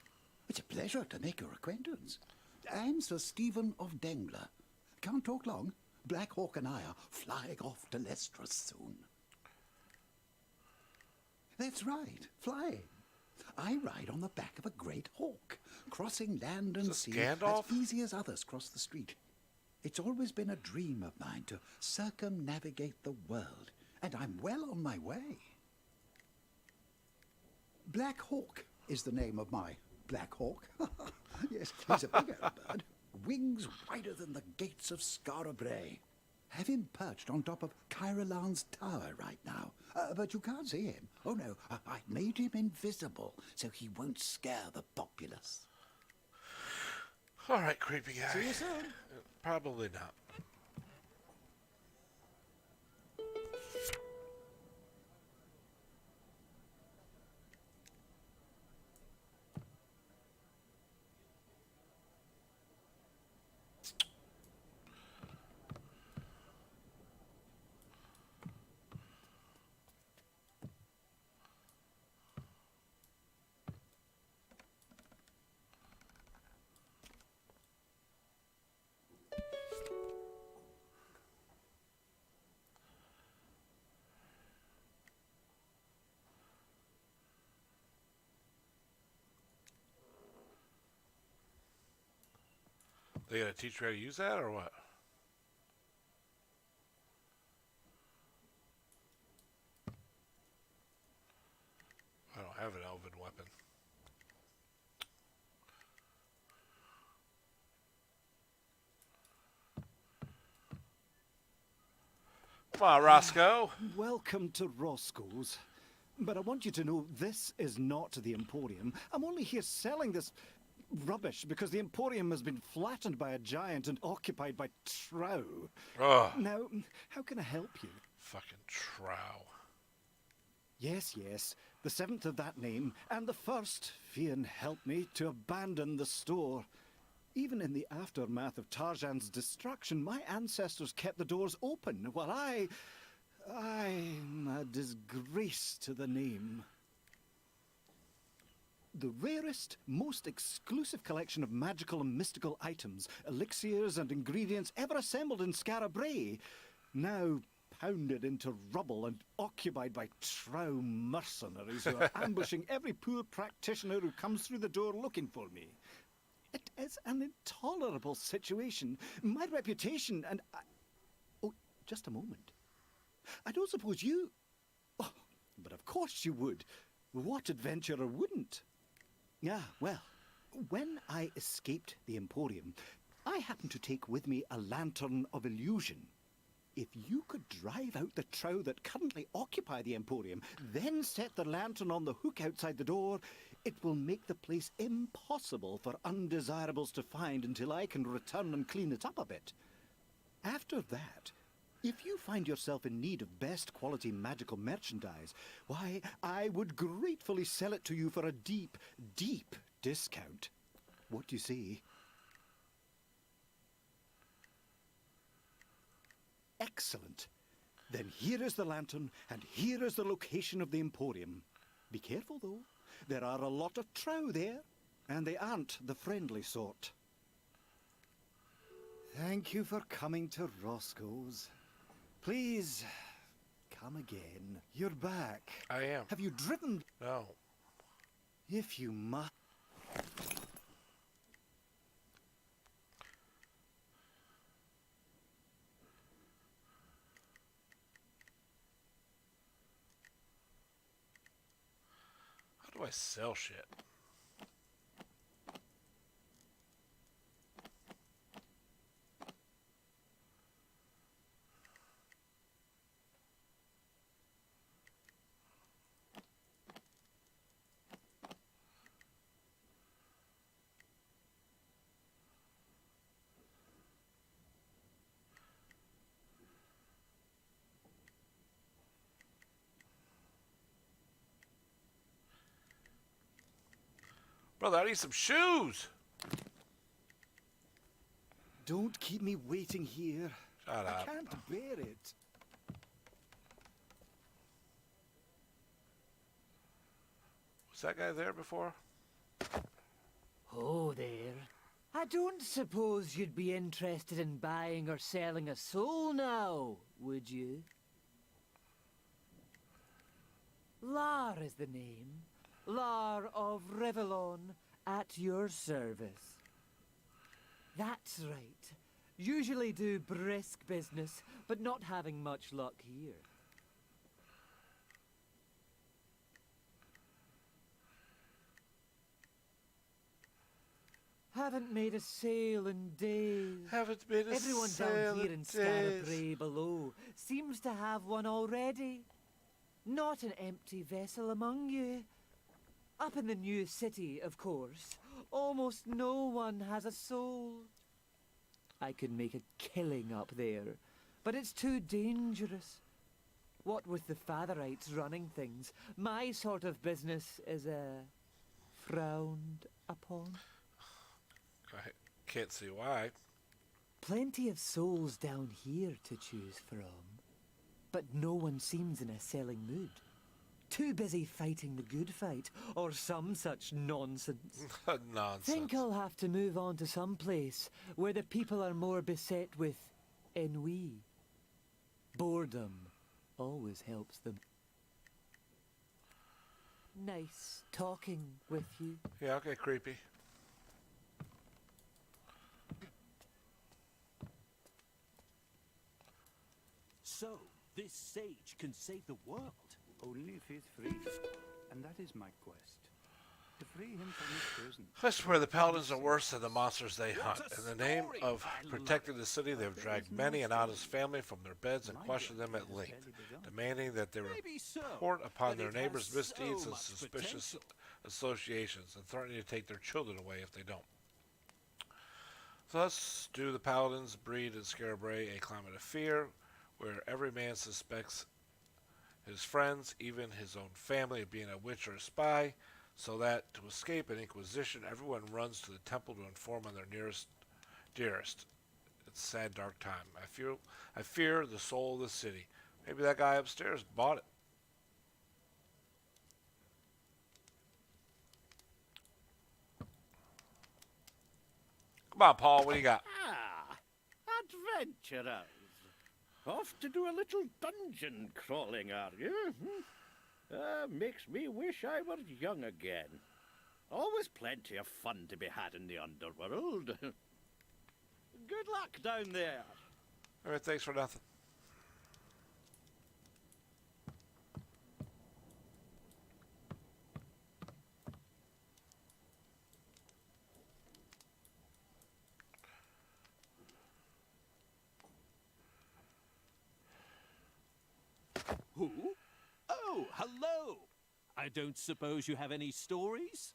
It's a pleasure to make your acquaintance. I'm Sir Stephen of Dengler. Can't talk long. Black Hawk and I are flying off to Lestrus soon. That's right, flying. I ride on the back of a great hawk, crossing land and sea as easy as others cross the street. It's always been a dream of mine to circumnavigate the world, and I'm well on my way. Black Hawk is the name of my Black Hawk. Yes, he's a big old bird. Wings wider than the gates of Scarabray. Have him perched on top of Kyralan's tower right now. But you can't see him. Oh no, I made him invisible so he won't scare the populace. All right, creepy guy. See you soon. Probably not. They gonna teach you how to use that or what? I don't have an elven weapon. Come on, Roscoe. Welcome to Roscoe's. But I want you to know this is not the Emporium. I'm only here selling this rubbish because the Emporium has been flattened by a giant and occupied by Trow. Ugh. Now, how can I help you? Fucking Trow. Yes, yes. The seventh of that name, and the first, Fian helped me, to abandon the store. Even in the aftermath of Tarjan's destruction, my ancestors kept the doors open, while I'm a disgrace to the name. The rarest, most exclusive collection of magical and mystical items, elixirs and ingredients ever assembled in Scarabray, now pounded into rubble and occupied by Trow mercenaries who are ambushing every poor practitioner who comes through the door looking for me. It is an intolerable situation. My reputation and Oh, just a moment. I don't suppose you... Oh, but of course you would. What adventurer wouldn't? Ah, well, when I escaped the Emporium, I happened to take with me a lantern of illusion. If you could drive out the trow that currently occupy the Emporium, then set the lantern on the hook outside the door, it will make the place impossible for undesirables to find until I can return and clean it up a bit. After that, if you find yourself in need of best quality magical merchandise, why, I would gratefully sell it to you for a deep, deep discount. What do you say? Excellent. Then here is the lantern, and here is the location of the Emporium. Be careful, though. There are a lot of trow there, and they aren't the friendly sort. Thank you for coming to Roscoe's. Please, come again. You're back. I am. Have you driven? No. If you must. How do I sell shit? Brother, I need some shoes. Don't keep me waiting here. Shut up. I can't bear it. Was that guy there before? Oh, there. I don't suppose you'd be interested in buying or selling a soul now, would you? Lar is the name. Lar of Revellon, at your service. That's right. Usually do brisk business, but not having much luck here. Haven't made a sale in days. Haven't made a Everyone sale down here in days. Scarabray below seems to have one already. Not an empty vessel among you. Up in the new city, of course, almost no one has a soul. I could make a killing up there, but it's too dangerous. What with the Fatherites running things, my sort of business is, frowned upon. I can't see why. Plenty of souls down here to choose from, but no one seems in a selling mood. Too busy fighting the good fight, or some such nonsense. Nonsense. Think I'll have to move on to some place where the people are more beset with ennui. Boredom always helps them. Nice talking with you. Yeah, okay, creepy. So, this sage can save the world. Only if he's free, and that is my quest. To free him from his prison. I swear the paladins are worse than the monsters they hunt. In the name of protecting the city, they've dragged many an honest family from their beds and questioned them at length, demanding that they report upon their neighbors' misdeeds and suspicious associations, and threatening to take their children away if they don't. Thus do the paladins breed in Scarabray a climate of fear, where every man suspects his friends, even his own family, of being a witch or a spy, so that, to escape an inquisition, everyone runs to the temple to inform on their dearest. It's a sad, dark time. I fear the soul of the city. Maybe that guy upstairs bought it. Come on, Paul, what do you got? Ah, adventurers. Off to do a little dungeon crawling, are you? Makes me wish I were young again. Always plenty of fun to be had in the underworld. Good luck down there. All right, thanks for nothing. Who? Oh, hello! I don't suppose you have any stories?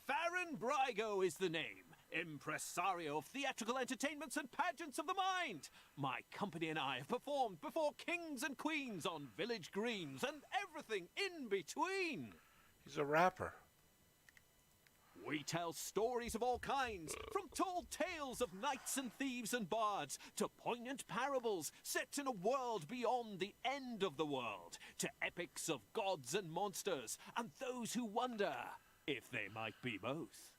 Farron Brygo is the name. Impresario of theatrical entertainments and pageants of the mind. My company and I have performed before kings and queens on village greens and everything in between. He's a rapper. We tell stories of all kinds, from tall tales of knights and thieves and bards, to poignant parables set in a world beyond the end of the world, to epics of gods and monsters, and those who wonder if they might be both.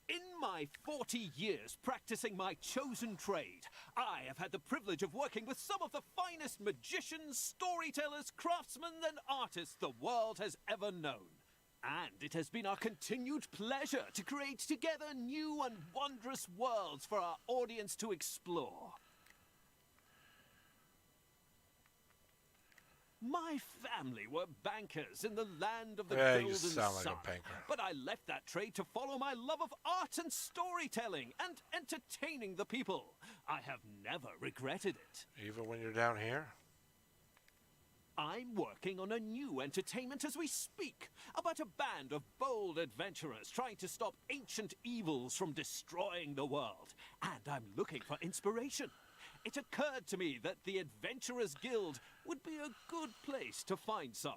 In my 40 years practicing my chosen trade, I have had the privilege of working with some of the finest magicians, storytellers, craftsmen, and artists the world has ever known. And it has been our continued pleasure to create together new and wondrous worlds for our audience to explore. My family were bankers in the land of the Yeah, you golden sound like sun. a banker. But I left that trade to follow my love of art and storytelling and entertaining the people. I have never regretted it. Even when you're down here? I'm working on a new entertainment as we speak, about a band of bold adventurers trying to stop ancient evils from destroying the world. And I'm looking for inspiration. It occurred to me that the Adventurers Guild would be a good place to find some.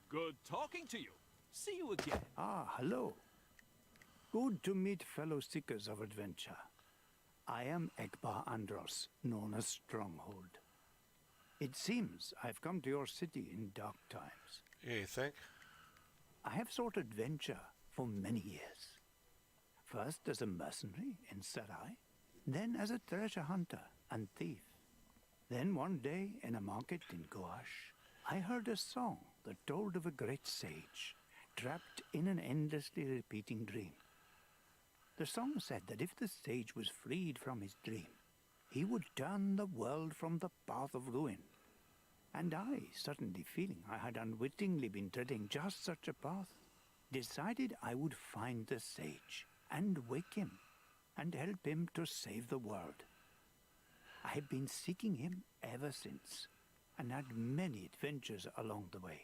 Good talking to you. See you again. Ah, hello. Good to meet fellow seekers of adventure. I am Egba Andros, known as Stronghold. It seems I've come to your city in dark times. Yeah, you think? I have sought adventure for many years. First as a mercenary in Sarai, then as a treasure hunter and thief. Then one day in a market in Gouache, I heard a song that told of a great sage trapped in an endlessly repeating dream. The song said that if the sage was freed from his dream, he would turn the world from the path of ruin. And I, suddenly feeling I had unwittingly been treading just such a path, decided I would find the sage and wake him and help him to save the world. I have been seeking him ever since and had many adventures along the way.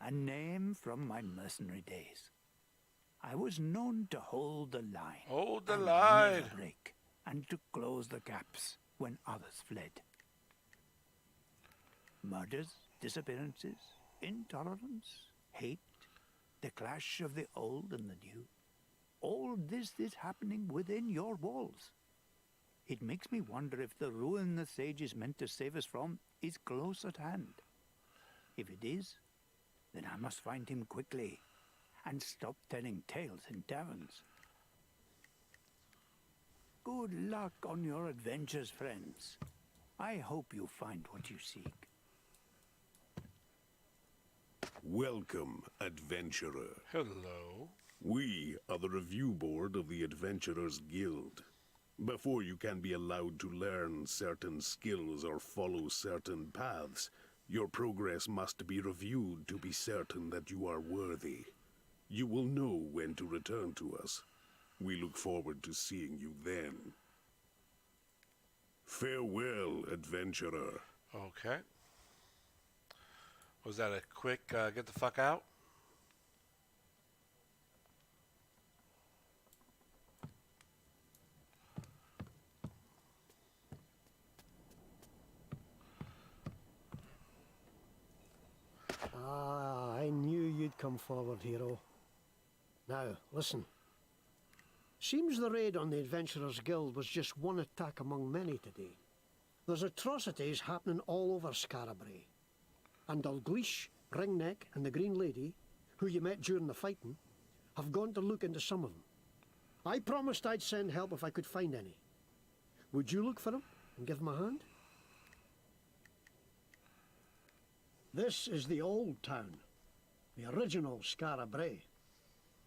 A name from my mercenary days. I was known to hold the line. Hold the and line. never break, and to close the gaps when others fled. Murders, disappearances, intolerance, hate, the clash of the old and the new. All this is happening within your walls. It makes me wonder if the ruin the sage is meant to save us from is close at hand. If it is, then I must find him quickly and stop telling tales in taverns. Good luck on your adventures, friends. I hope you find what you seek. Welcome, adventurer. Hello. We are the review board of the Adventurers Guild. Before you can be allowed to learn certain skills or follow certain paths, your progress must be reviewed to be certain that you are worthy. You will know when to return to us. We look forward to seeing you then. Farewell, adventurer. Okay. Was that a quick get the fuck out? Ah, I knew you'd come forward, hero. Now, listen. Seems the raid on the Adventurers Guild was just one attack among many today. There's atrocities happening all over Scarabray. And Dalgleish, Ringneck, and the Green Lady, who you met during the fighting, have gone to look into some of them. I promised I'd send help if I could find any. Would you look for them and give them a hand? This is the old town, the original Scarabray.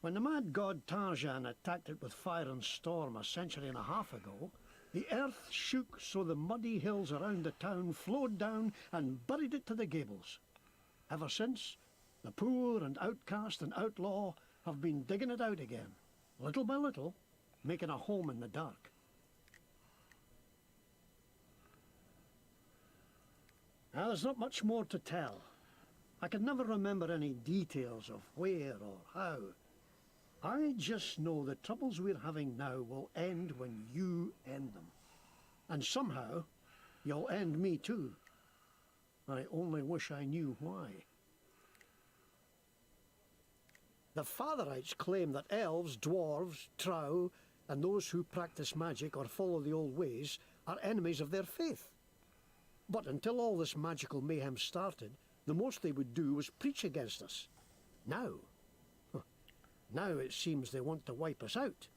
When the mad god Tarjan attacked it with fire and storm a century and a half ago, the earth shook so the muddy hills around the town flowed down and buried it to the gables. Ever since, the poor and outcast and outlaw have been digging it out again, little by little, making a home in the dark. Now, there's not much more to tell. I can never remember any details of where or how. I just know the troubles we're having now will end when you end them. And somehow, you'll end me too. I only wish I knew why. The Fatherites claim that elves, dwarves, trow, and those who practice magic or follow the old ways are enemies of their faith. But until all this magical mayhem started, the most they would do was preach against us. Now it seems they want to wipe us out,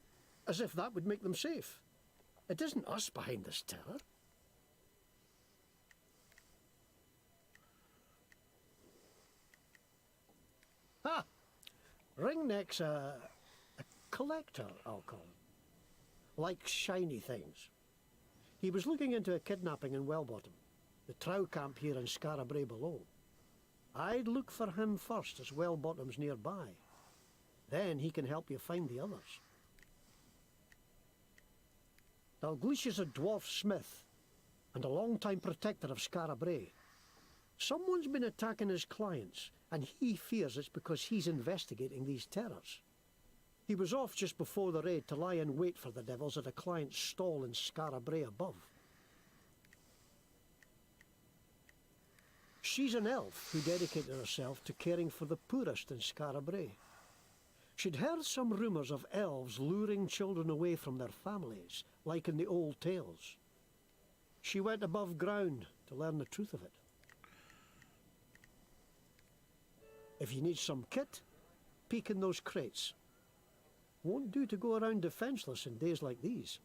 as if that would make them safe. It isn't us behind this terror. Ah! Ringneck's a collector, I'll call him. Likes shiny things. He was looking into a kidnapping in Wellbottom, the trow camp here in Scarabray below. I'd look for him first, as Wellbottom's nearby. Then he can help you find the others. Dalgleish is a dwarf smith and a long-time protector of Scarabray. Someone's been attacking his clients, and he fears it's because he's investigating these terrors. He was off just before the raid to lie in wait for the devils at a client's stall in Scarabray above. She's an elf who dedicated herself to caring for the poorest in Scarabray. She'd heard some rumours of elves luring children away from their families, like in the old tales. She went above ground to learn the truth of it. If you need some kit, peek in those crates. Won't do to go around defenceless in days like these.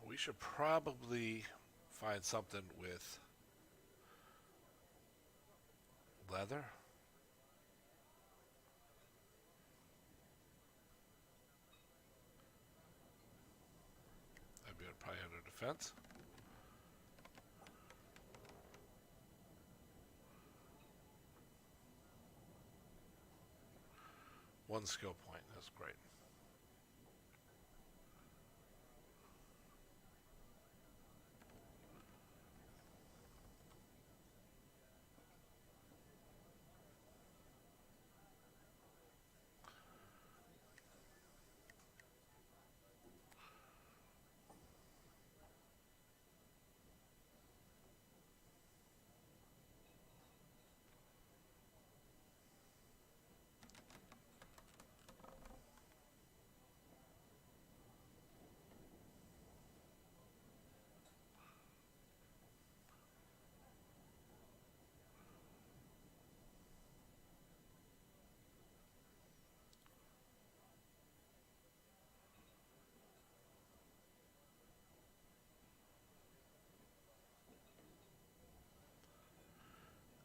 We should probably find something with leather. That'd be probably under defense. One skill point, that's great.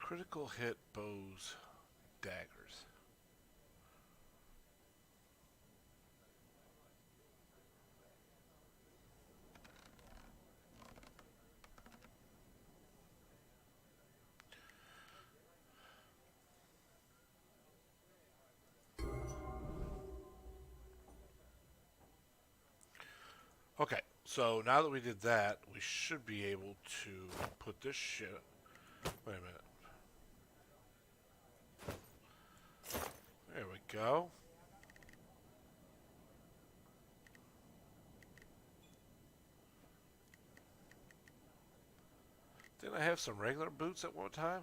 Critical hit bows, daggers. Okay, so now that we did that, we should be able to put this shit. Wait a minute. There we go. Didn't I have some regular boots at one time?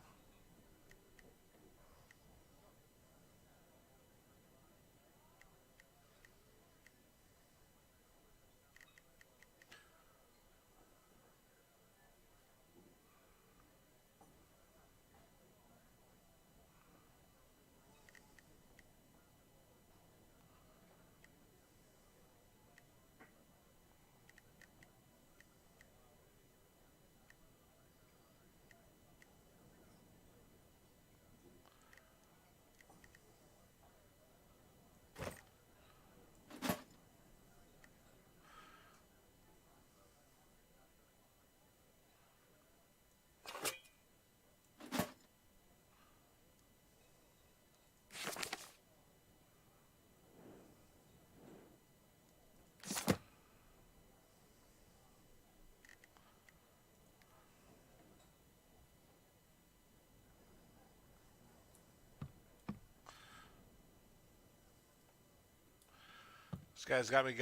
This guy's got me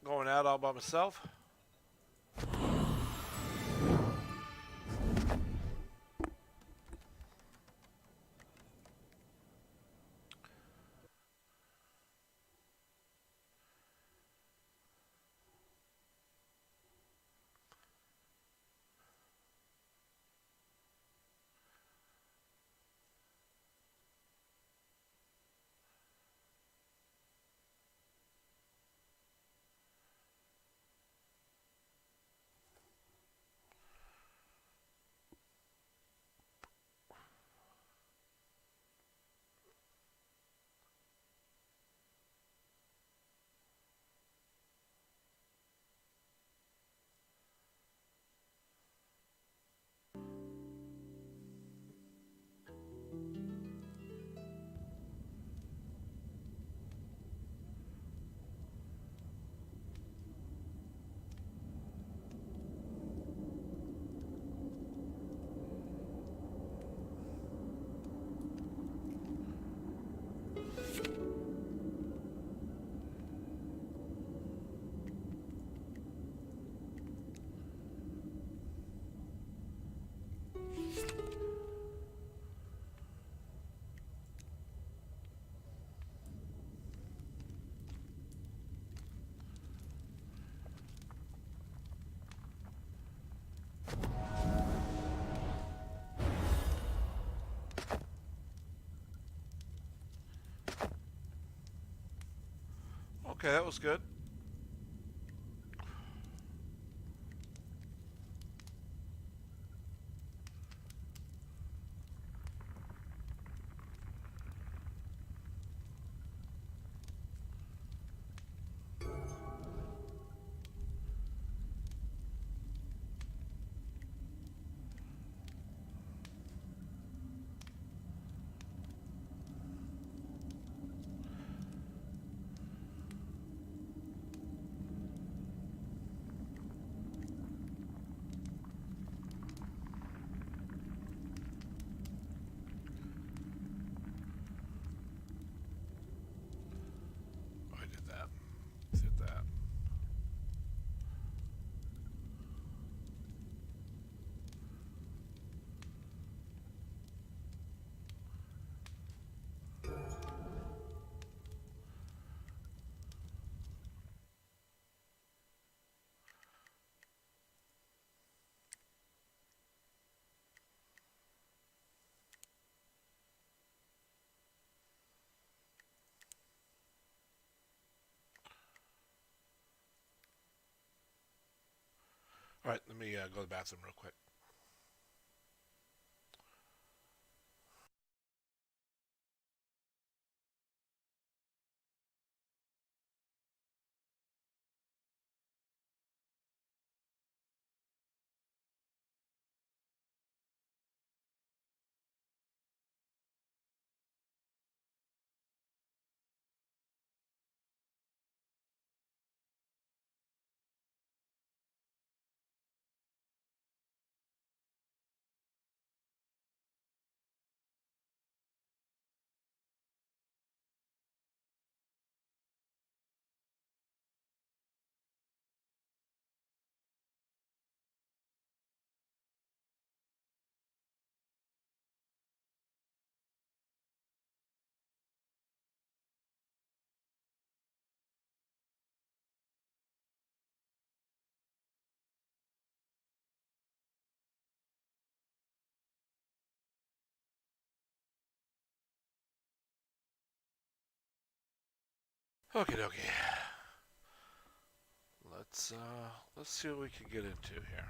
going out all by myself. Okay, that was good. All right, let me go to the bathroom real quick. Okay, dokie. Let's see what we can get into here.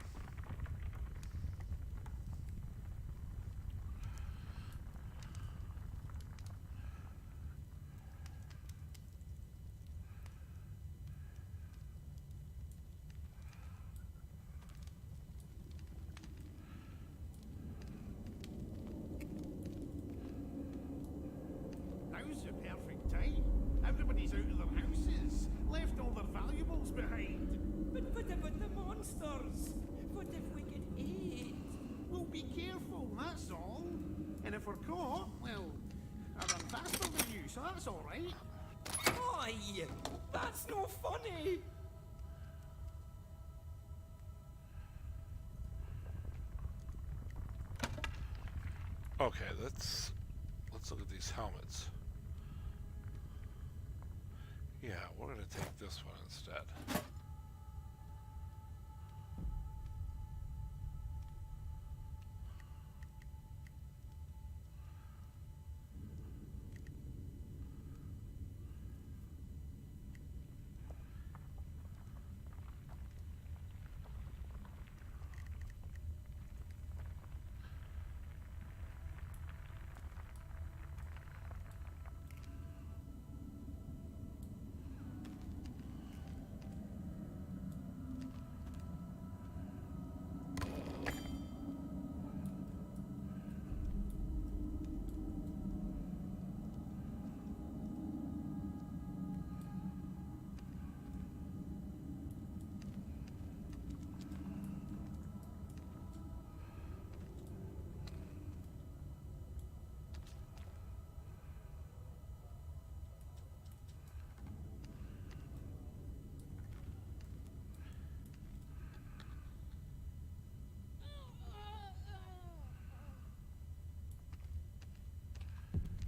Now's the perfect time. Everybody's out of their houses, left all their valuables behind. But what about the monsters? What if we get eat? We'll be careful, that's all. And if we're caught, well, I run faster than you, so that's all right. Oi! That's That's no funny. Okay, let's look at these helmets. Yeah, we're gonna take this one instead.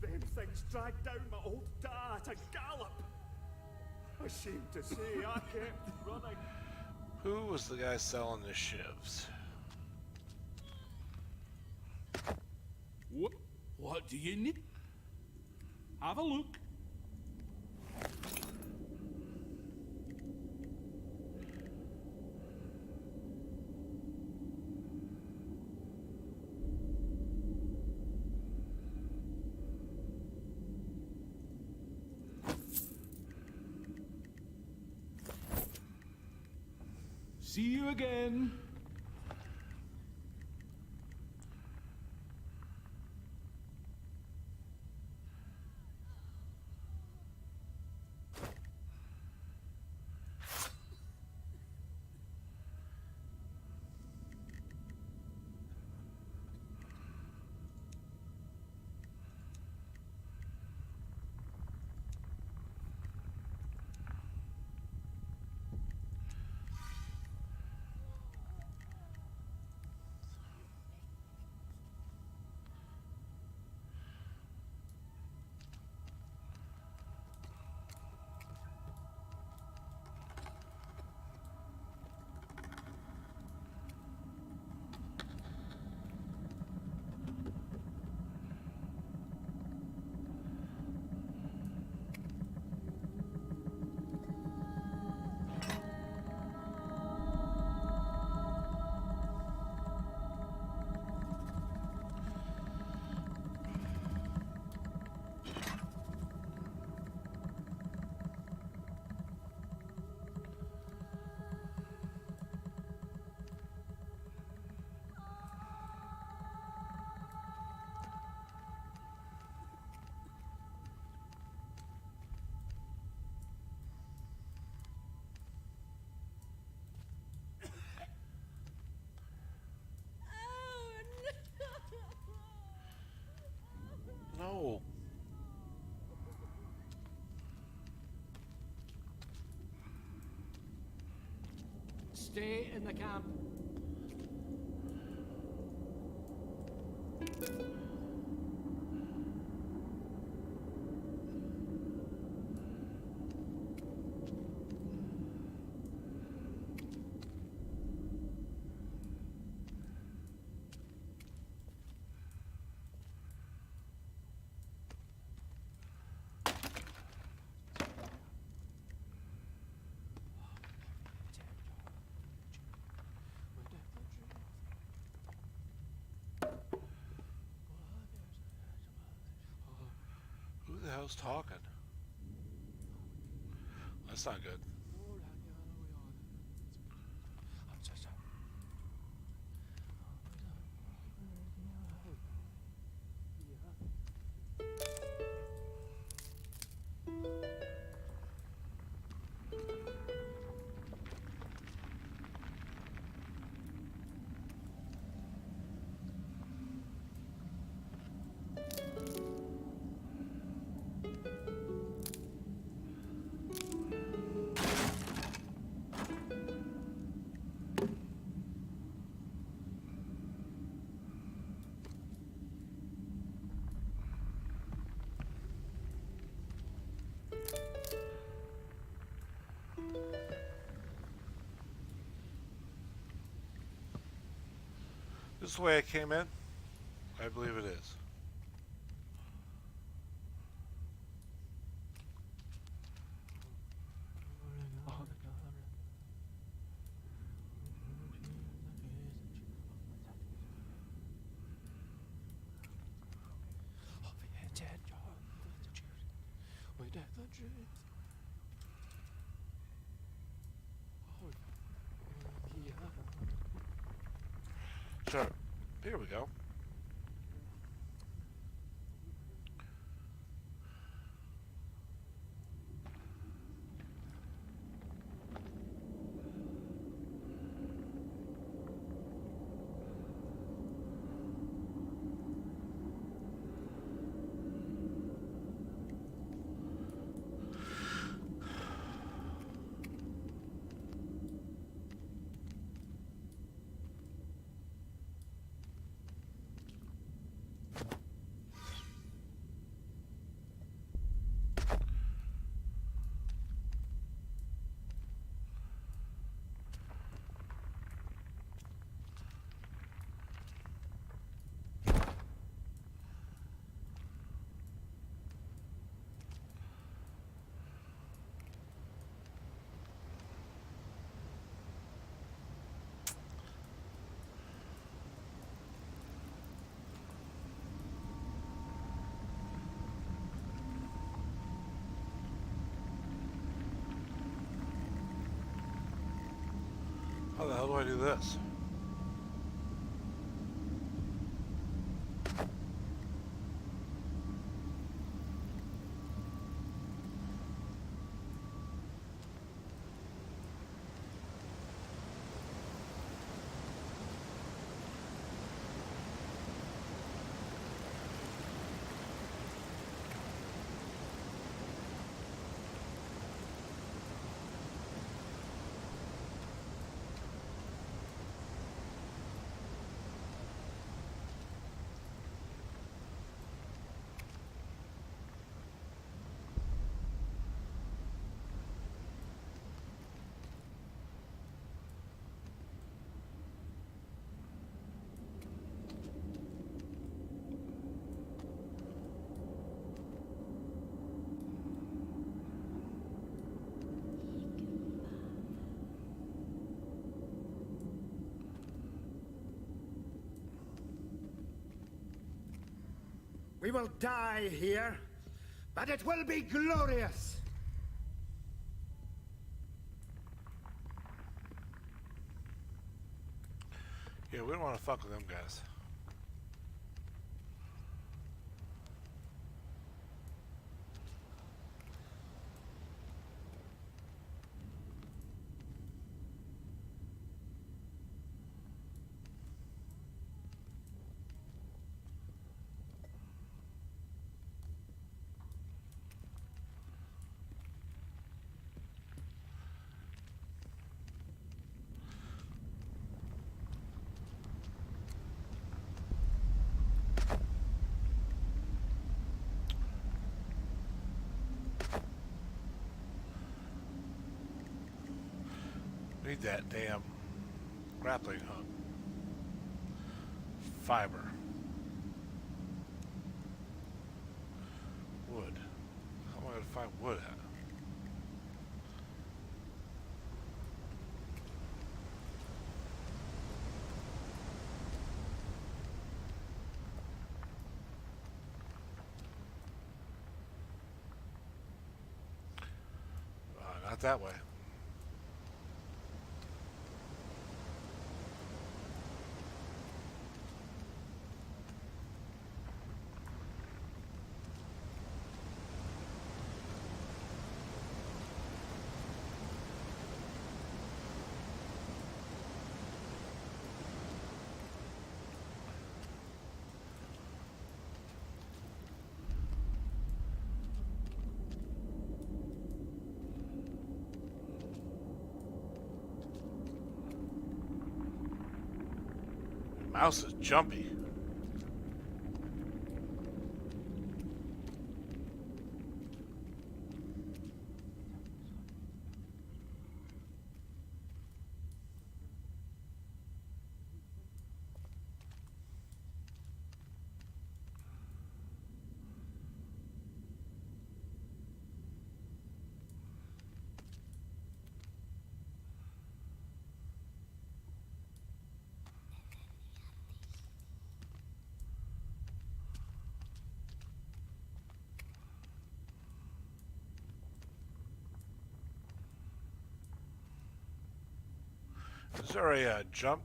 Them things dragged down my old dad at a gallop. Ashamed to say, I kept running. Who was the guy selling the shivs? What do you need? Have a look. See you again. No. Stay in the camp. Who the hell's talking? That's not good. This the way I came in? I believe it is. Sure. Here we go. How the hell do I do this? We will die here, but it will be glorious. Yeah, we don't want to fuck with them guys. Need that damn grappling hook. Fiber. Wood. How am I going to find wood at? Not that way. Mouse is jumpy. there a jump?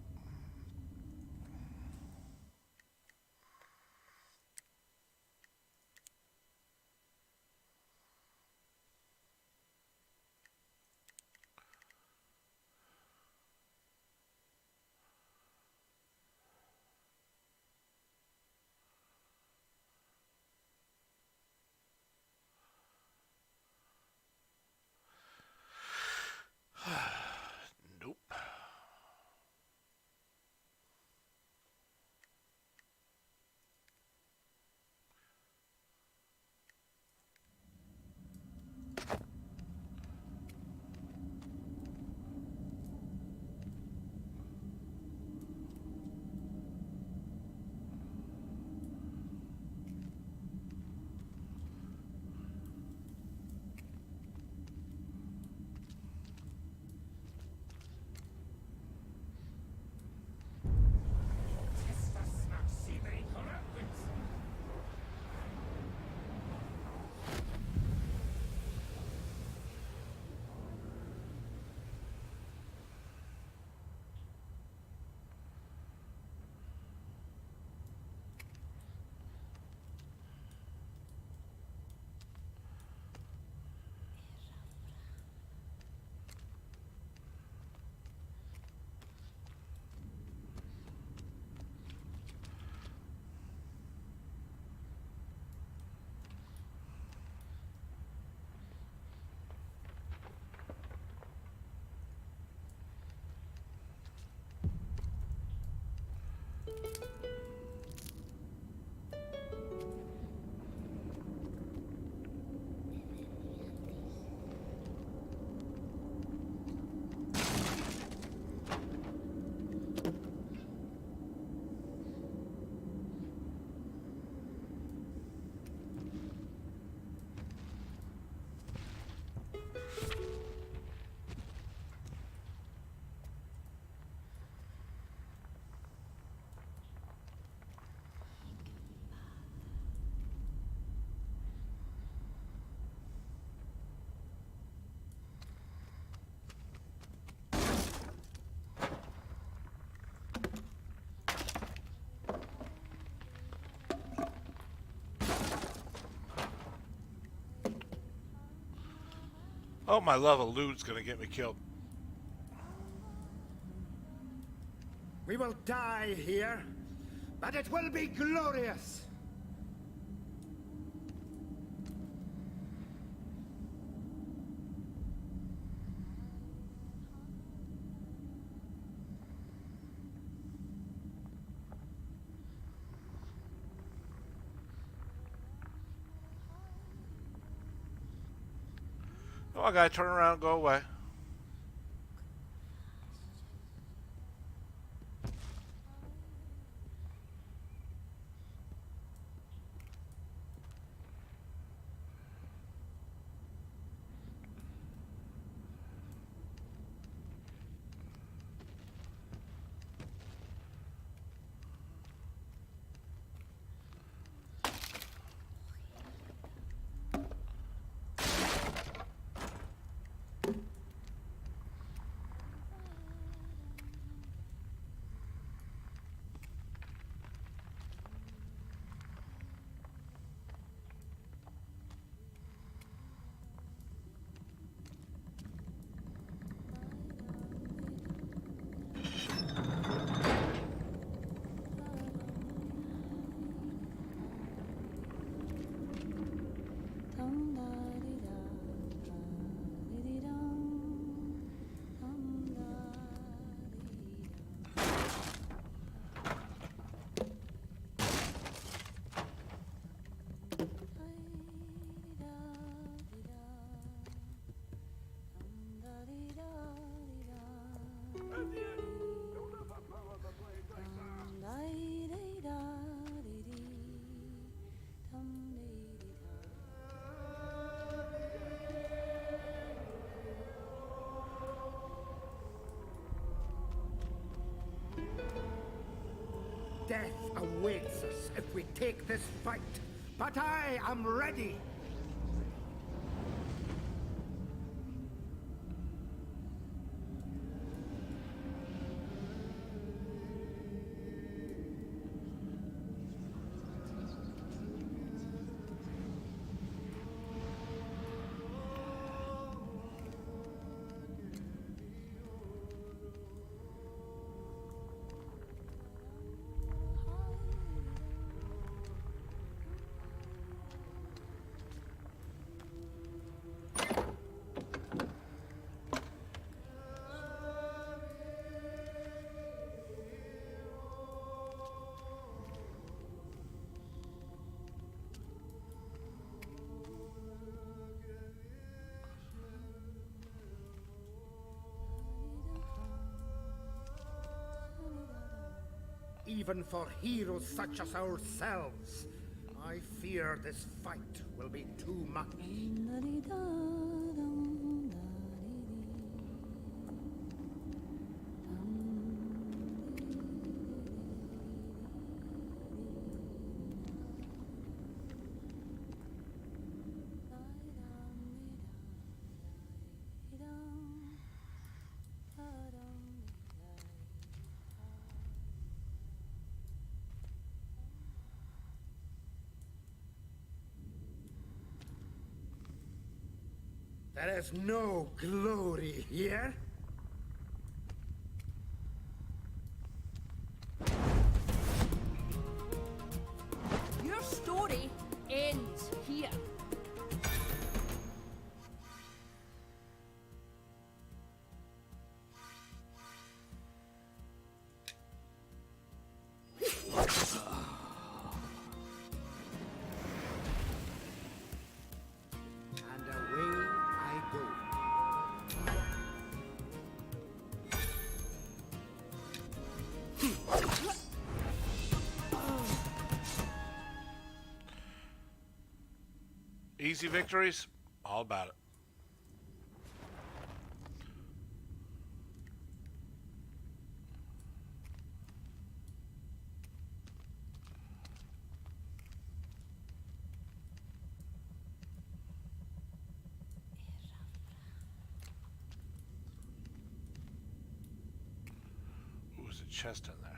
Nope. Oh, my love of loot's gonna get me killed. We will die here, but it will be glorious. Oh, I gotta turn around and go away. Death awaits us if we take this fight, but I am ready. even for heroes such as ourselves. I fear this fight will be too much. There is no glory here. Your story ends here. And away I go. Easy victories, all about it. Ooh, there's a chest in there.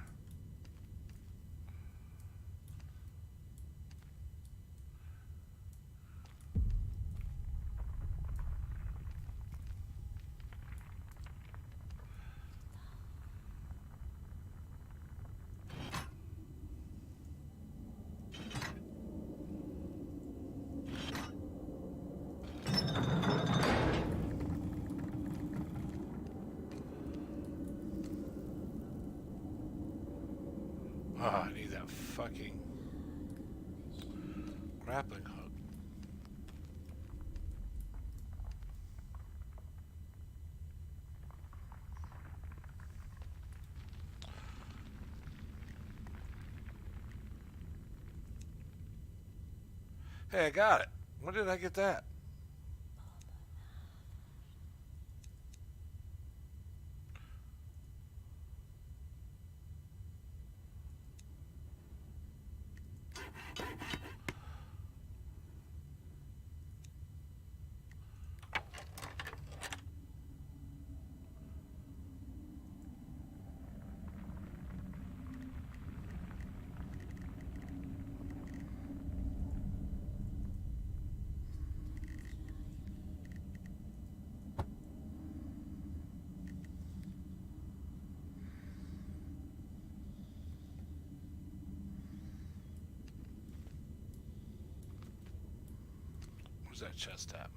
Oh, I need that fucking grappling hook. Hey, I got it. When did I get that? Where's that chest at?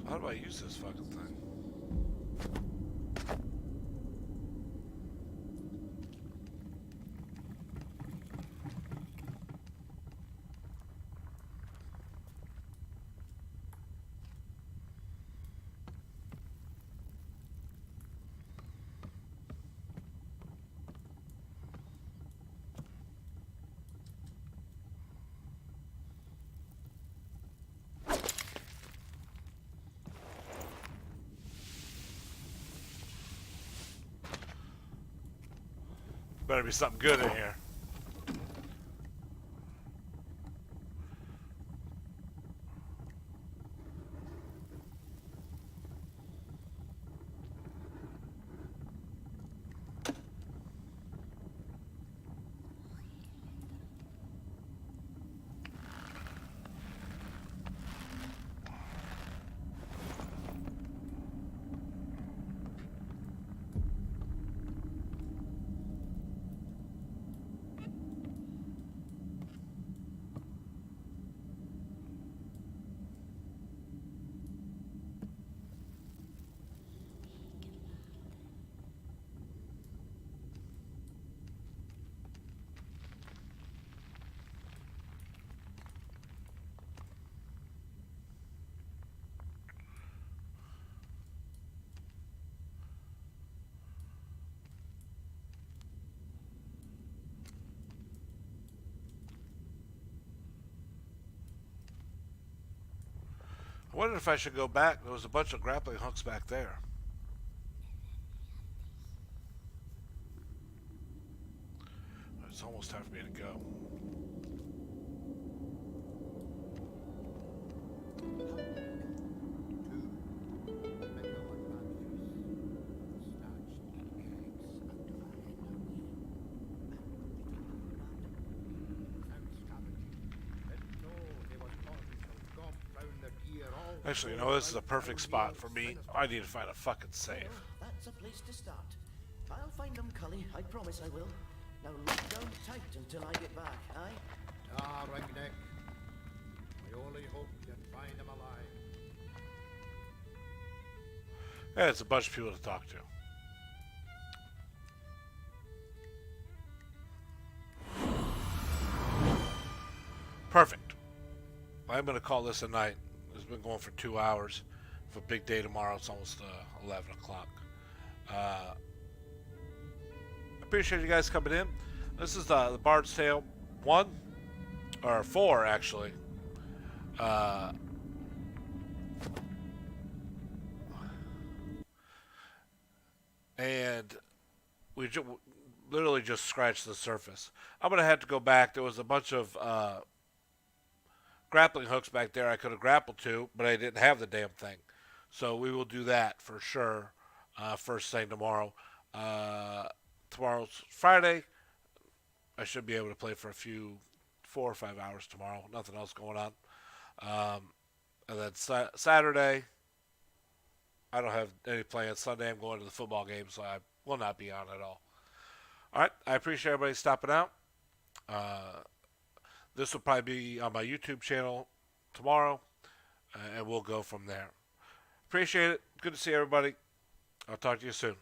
How do I use this fucking thing? Better be something good in here. I wondered if I should go back. There was a bunch of grappling hooks back there. It's almost time for me to go. Actually, you know, this is a perfect spot for me. I need to find a fucking safe. That's a place to start. I'll find them, Cully. I promise I will. Now lock down tight until I get back, aye? Ah, Ringneck. I only hope you find him alive. Yeah, it's a bunch of people to talk to. Perfect. I'm going to call this a night. It's been going for 2 hours. For a big day tomorrow, it's almost 11 o'clock. Appreciate you guys coming in. This is the Bard's Tale 1, or 4 actually. And we literally just scratched the surface. I'm going to have to go back. There was a bunch of grappling hooks back there I could have grappled to, but I didn't have the damn thing. So we will do that for sure first thing tomorrow. Tomorrow's Friday. I should be able to play for 4 or 5 hours tomorrow. Nothing else going on. And then Saturday, I don't have any plans. Sunday, I'm going to the football game, so I will not be on at all. All right. I appreciate everybody stopping out. This will probably be on my YouTube channel tomorrow, and we'll go from there. Appreciate it. Good to see everybody. I'll talk to you soon.